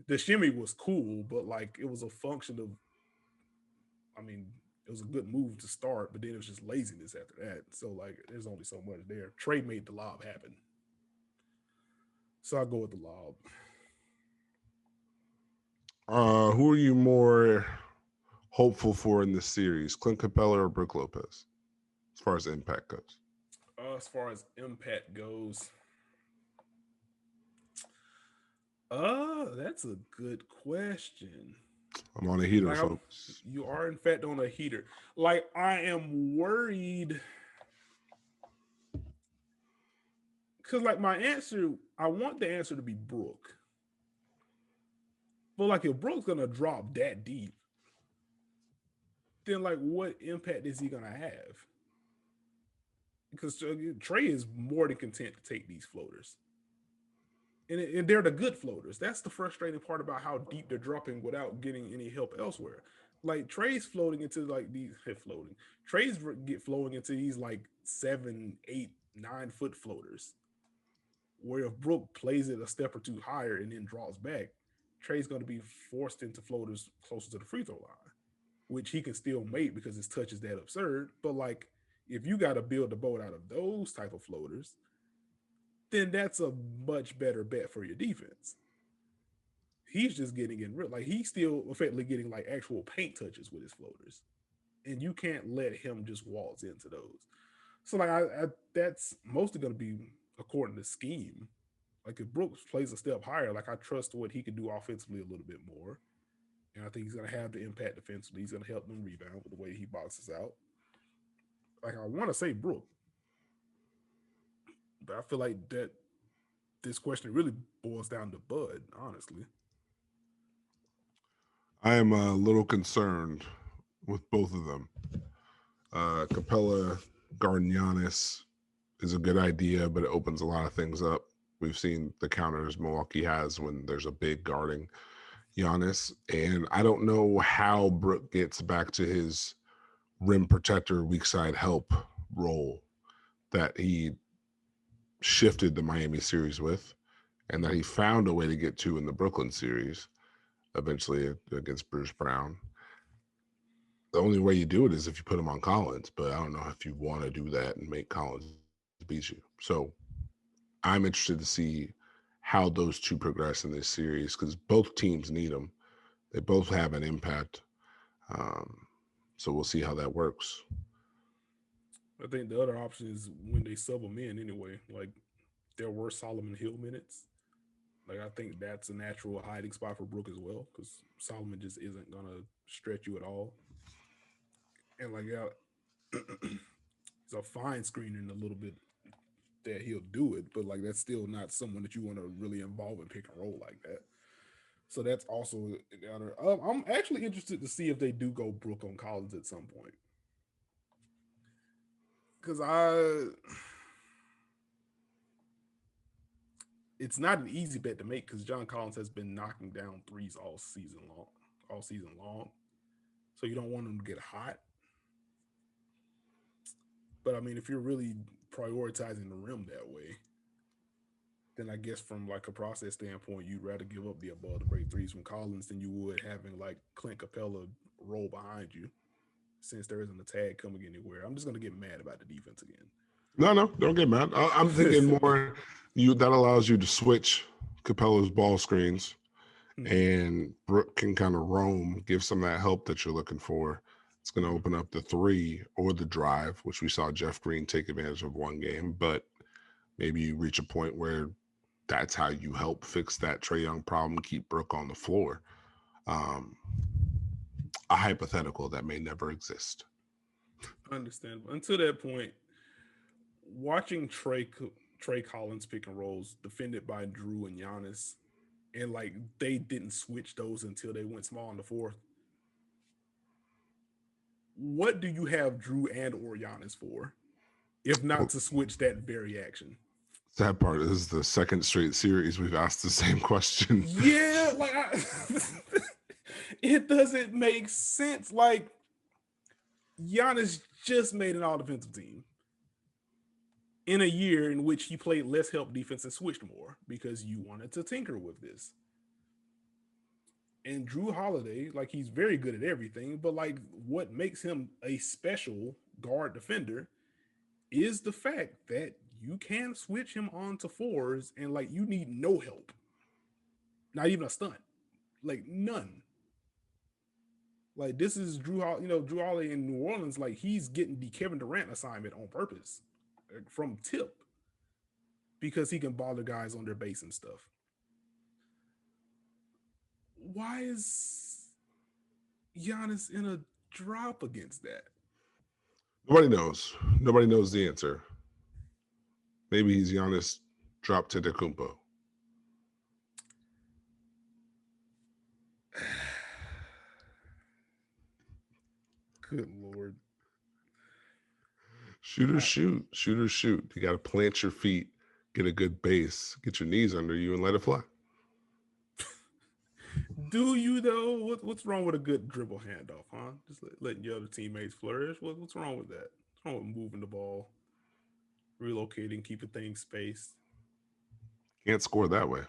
the shimmy was cool, but like it was a function of, I mean, it was a good move to start, but then it was just laziness after that. So like there's only so much there. Trey made the lob happen. So I go with the lob. Who are you more hopeful for in this series, Clint Capella or Brook Lopez, as far as impact goes? As far as impact goes, that's a good question. I'm on a heater, Like folks. you are in fact on a heater. Like I am worried because like my answer, I want the answer to be Brook. But like if Brook's gonna drop that deep, then like what impact is he gonna have? Because Trey is more than content to take these floaters. And they're the good floaters. That's the frustrating part about how deep they're dropping without getting any help elsewhere. Like Trey's floating into like these floating. Trey's get flowing into these like 7, 8, 9 foot floaters. Where if Brook plays it a step or two higher and then draws back, Trey's going to be forced into floaters closer to the free throw line, which he can still make because his touch is that absurd. But like if you got to build a boat out of those type of floaters, then that's a much better bet for your defense. He's just getting in real, like he's still effectively getting like actual paint touches with his floaters, and you can't let him just waltz into those. So like that's mostly going to be according to scheme. Like if Brooks plays a step higher, like I trust what he can do offensively a little bit more, and I think he's going to have the impact defensively. He's going to help them rebound with the way he boxes out. Like I want to say Brook, but I feel like that this question really boils down to Bud, honestly. I am a little concerned with both of them. Capella guarding Giannis is a good idea, but it opens a lot of things up. We've seen the counters Milwaukee has when there's a big guarding Giannis, and I don't know how Brook gets back to his rim protector, weak side help role that he shifted the Miami series with, and that he found a way to get to in the Brooklyn series, eventually against Bruce Brown. The only way you do it is if you put him on Collins, but I don't know if you want to do that and make Collins beat you. So I'm interested to see how those two progress in this series because both teams need them. They both have an impact. Um, so we'll see how that works. I think the other option is when they sub them in anyway. Like there were Solomon Hill minutes. Like I think that's a natural hiding spot for Brook as well because Solomon just isn't gonna stretch you at all. And like yeah, it's a fine screening a little bit that he'll do it, but like that's still not someone that you want to really involve in pick and roll like that. So that's also an honor. I'm actually interested to see if they do go Brook on Collins at some point, because it's not an easy bet to make because John Collins has been knocking down threes all season long. So you don't want him to get hot. But I mean, if you're really prioritizing the rim that way, then I guess from like a process standpoint, you'd rather give up the above the break threes from Collins than you would having like Clint Capella roll behind you since there isn't a tag coming anywhere. I'm just gonna get mad about the defense again. No, no, don't get mad. I'm thinking more you that allows you to switch Capella's ball screens Mhm. and Brooke can kind of roam, give some of that help that you're looking for. It's going to open up the three or the drive, which we saw Jeff Green take advantage of one game. But maybe you reach a point where that's how you help fix that Trae Young problem, keep Brooke on the floor. Um, a hypothetical that may never exist. Understandable. Until that point, watching Trey Collins pick and rolls defended by Drew and Giannis, and like they didn't switch those until they went small in the fourth. What do you have Drew and or Giannis for, if not Well, to switch that very action? sad part is the second straight series we've asked the same question. Yeah, like it doesn't make sense. Like Giannis just made an all defensive team in a year in which he played less help defense and switched more because you wanted to tinker with this. And Drew Holiday, like he's very good at everything, but like what makes him a special guard defender is the fact that you can switch him on to fours and like you need no help, not even a stunt, like none. Like this is Drew Holiday in New Orleans. Like he's getting the Kevin Durant assignment on purpose from tip because he can bother guys on their base and stuff. Why is Giannis in a drop against that? Nobody knows. Nobody knows the answer. Maybe he's Giannis drop to Decumpo. Good lord. Shooters I, shoot. Shooters shoot. You got to plant your feet, get a good base, get your knees under you, and let it fly. do you though? What's wrong with a good dribble handoff, huh? Just letting your other teammates flourish. What's wrong with that? What's wrong with moving the ball, relocating, keeping things spaced? Can't score that way.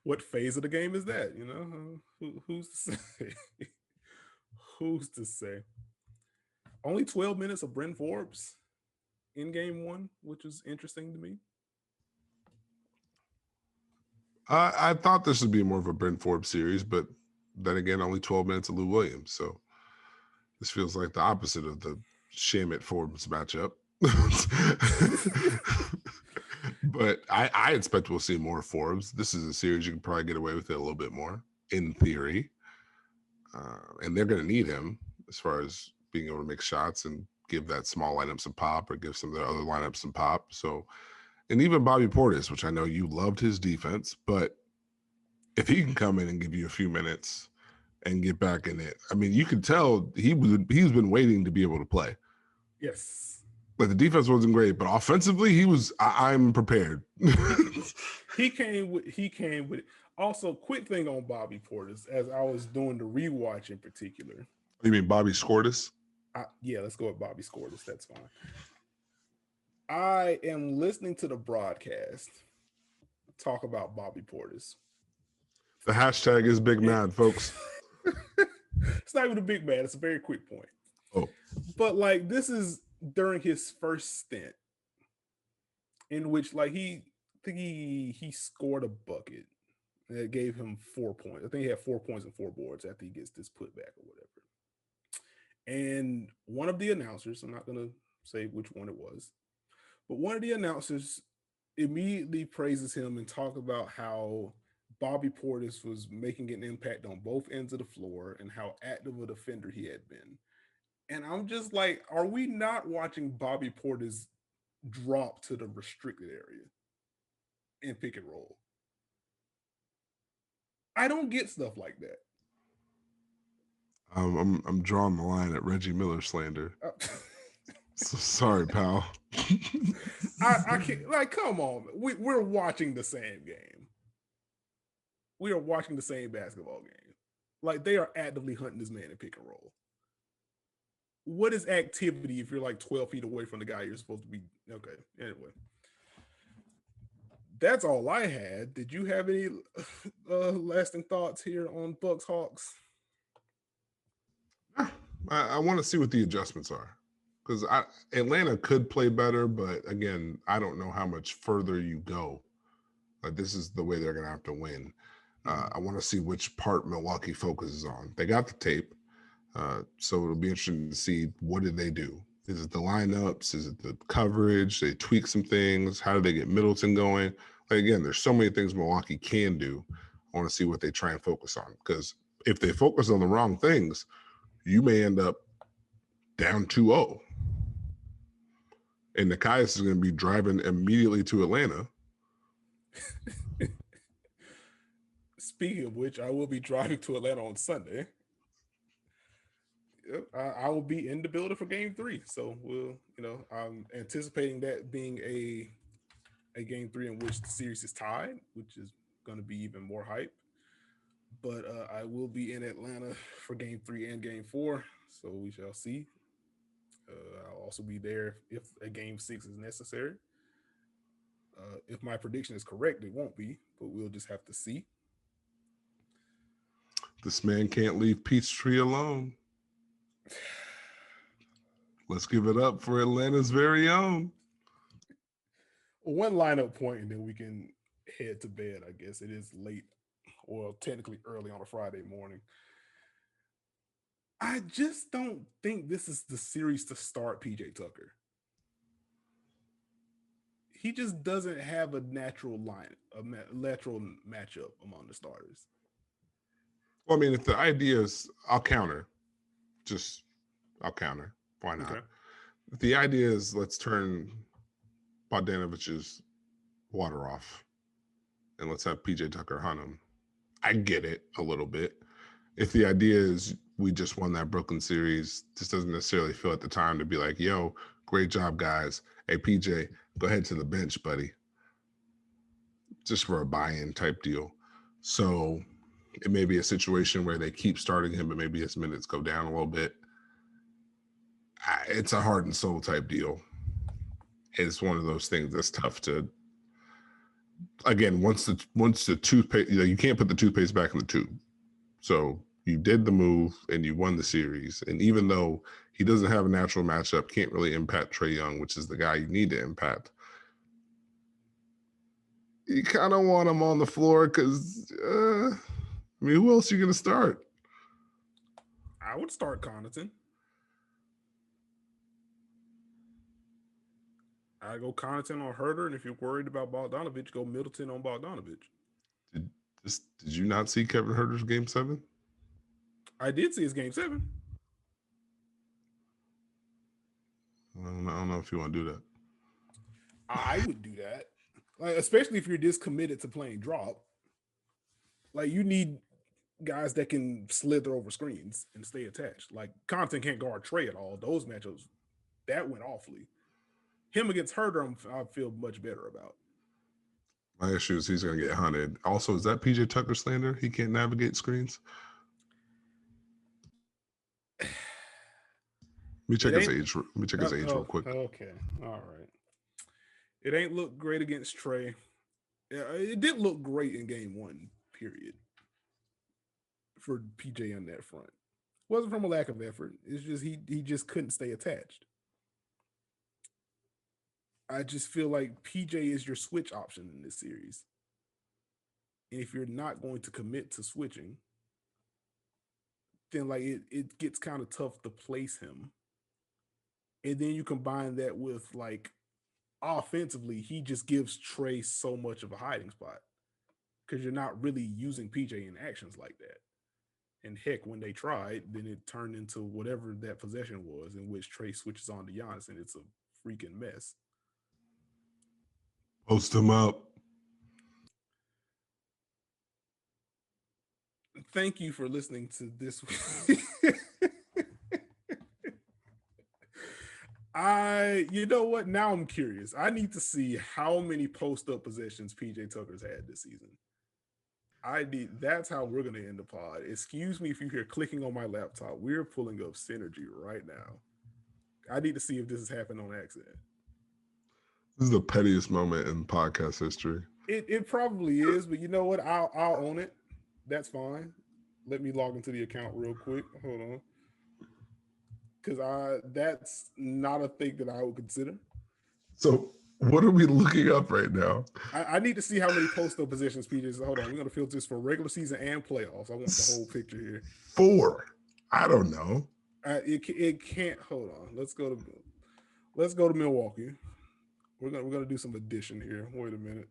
What phase of the game is that? You know, who's to say? Who's to say? Only 12 minutes of Bryn Forbes in game one, which was interesting to me. I thought this would be more of a Bryn Forbes series, but then again, only 12 minutes of Lou Williams. So this feels like the opposite of the Shamit Forbes matchup. But I expect we'll see more Forbes. This is a series you can probably get away with it a little bit more, in theory. And they're going to need him as far as being able to make shots and give that small lineup some pop or give some of the other lineups some pop. So, and even Bobby Portis, which I know you loved his defense, but if he can come in and give you a few minutes and get back in it, I mean, you can tell he's been waiting to be able to play. Yes. Like the defense wasn't great, but offensively, he was. I'm prepared. He came with it. Also, quick thing on Bobby Portis, as I was doing the rewatch in particular. You mean Bobby Scortis? Yeah, let's go with Bobby Scortis. That's fine. I am listening to the broadcast talk about Bobby Portis. The hashtag is Big And Mad, folks. it's not even a big man. It's a very quick point. Oh, But like this is during his first stint in which like I think he scored a bucket that gave him 4 points. I think he had 4 points and 4 boards after he gets this putback or whatever. And one of the announcers, I'm not gonna say which one it was, but one of the announcers immediately praises him and talk about how Bobby Portis was making an impact on both ends of the floor and how active a defender he had been. And I'm just like, are we not watching Bobby Portis drop to the restricted area? in pick and roll. I don't get stuff like that. I'm drawing the line at Reggie Miller slander. So sorry, pal. I can't, like, come on. We're watching the same game. We are watching the same basketball game. Like, they are actively hunting this man in pick and roll. What is activity if you're like 12 feet away from the guy you're supposed to be? Okay, anyway. That's all I had. Did you have any lasting thoughts here on Bucks Hawks? I want to see what the adjustments are, because Atlanta could play better, but again, I don't know how much further you go. This is the way they're going to have to win. I want to see which part Milwaukee focuses on. They got the tape, so it'll be interesting to see, what did they do? Is it the lineups? Is it the coverage? They tweak some things. How do they get Middleton going? Like, again, there's so many things Milwaukee can do. I want to see what they try and focus on, because if they focus on the wrong things, you may end up down 2-0. And Nekias is going to be driving immediately to Atlanta. Speaking of which, I will be driving to Atlanta on Sunday. I will be in the building for Game 3, so I'm anticipating that being a Game 3 in which the series is tied, which is going to be even more hype. But I will be in Atlanta for Game 3 and Game 4, so we shall see. I'll also be there if a Game 6 is necessary. If my prediction is correct, it won't be, but we'll just have to see. This man can't leave Peachtree alone. Let's give it up for Atlanta's very own. One lineup point, and then we can head to bed. I guess it is late, or technically early on a Friday morning. I just don't think this is the series to start PJ Tucker. He just doesn't have a natural natural matchup among the starters. Well, I mean, if the idea is, I'll counter. Why not? Okay. If the idea is, let's turn Bogdanovich's water off and let's have PJ Tucker hunt him, I get it a little bit. If the idea is, we just won that Brooklyn series, this doesn't necessarily feel at the time to be like, yo, great job, guys. Hey, PJ, go ahead to the bench, buddy. Just for a buy-in type deal. So it may be a situation where they keep starting him, but maybe his minutes go down a little bit. It's a heart and soul type deal. It's one of those things that's tough to. Again, once the toothpaste, you can't put the toothpaste back in the tube. So you did the move and you won the series. And even though he doesn't have a natural matchup, can't really impact Trae Young, which is the guy you need to impact, you kind of want him on the floor because, who else are you going to start? I would start Connaughton. I go Connaughton on Herter, and if you're worried about Bogdanovich, go Middleton on Bogdanovich. Did you not see Kevin Herter's Game 7? I did see his Game 7. I don't know if you want to do that. I would do that, like, especially if you're this committed to playing drop. Like, you need guys that can slither over screens and stay attached. Like, Compton can't guard Trae at all. Those matchups, that went awfully. Him against Herter, I feel much better about. My issue is he's going to get hunted. Also, is that PJ Tucker slander? He can't navigate screens? Let me check his age. Real quick. Okay. All right. It ain't look great against Trae. It did look great in Game 1, period, for PJ on that front. It wasn't from a lack of effort. It's just he just couldn't stay attached. I just feel like PJ is your switch option in this series. And if you're not going to commit to switching, then like it gets kind of tough to place him. And then you combine that with, like, offensively, he just gives Trae so much of a hiding spot because you're not really using PJ in actions like that. And heck, when they tried, then it turned into whatever that possession was in which Trae switches on to Giannis, and it's a freaking mess. Post him up. thank you for listening to this. You know what? Now I'm curious. I need to see how many post-up possessions PJ Tucker's had this season. That's how we're gonna end the pod. Excuse me if you hear clicking on my laptop. We're pulling up Synergy right now. I need to see if this has happened on accident. This is the pettiest moment in podcast history. It probably is, but you know what? I'll own it. That's fine. Let me log into the account real quick. Hold on. Because that's not a thing that I would consider. So what are we looking up right now? I need to see how many post-up positions PJ's. Hold on, we're gonna filter this for regular season and playoffs. I want the whole picture here. 4. I don't know. It can't. Hold on. Let's go to Milwaukee. We're gonna do some addition here. Wait a minute.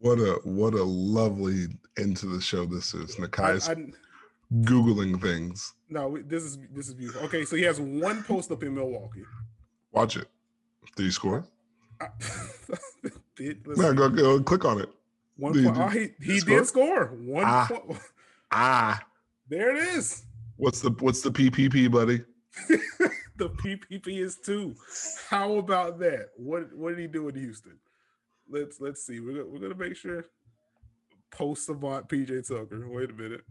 What a lovely end to the show this is. Nekias Googling things. No, this is beautiful. Okay, so he has 1 post-up in Milwaukee. Watch it. Did he score? No, go click on it. 1 point. Oh, he did score. 1 point. There it is. What's the PPP, buddy? The PPP is 2. How about that? What did he do in Houston? Let's see. We're gonna make sure. Post savant PJ Tucker. Wait a minute.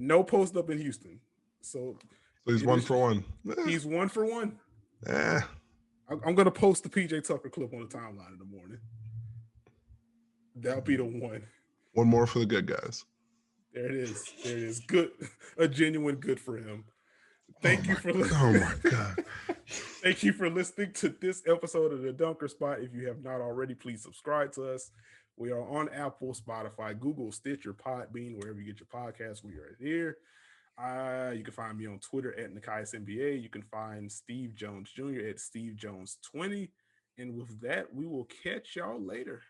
No post up in Houston. So he's 1 for 1. He's 1 for 1. Yeah. I'm gonna post the PJ Tucker clip on the timeline in the morning. That'll be the one. 1 more for the good guys. There it is. Good. A genuine good for him. Thank you for listening. Oh my God. Thank you for listening to this episode of the Dunker Spot. If you have not already, please subscribe to us. We are on Apple, Spotify, Google, Stitcher, Podbean, wherever you get your podcasts. We are here. You can find me on Twitter at Nekias NBA. You can find Steve Jones Jr. at Steve Jones 20. And with that, we will catch y'all later.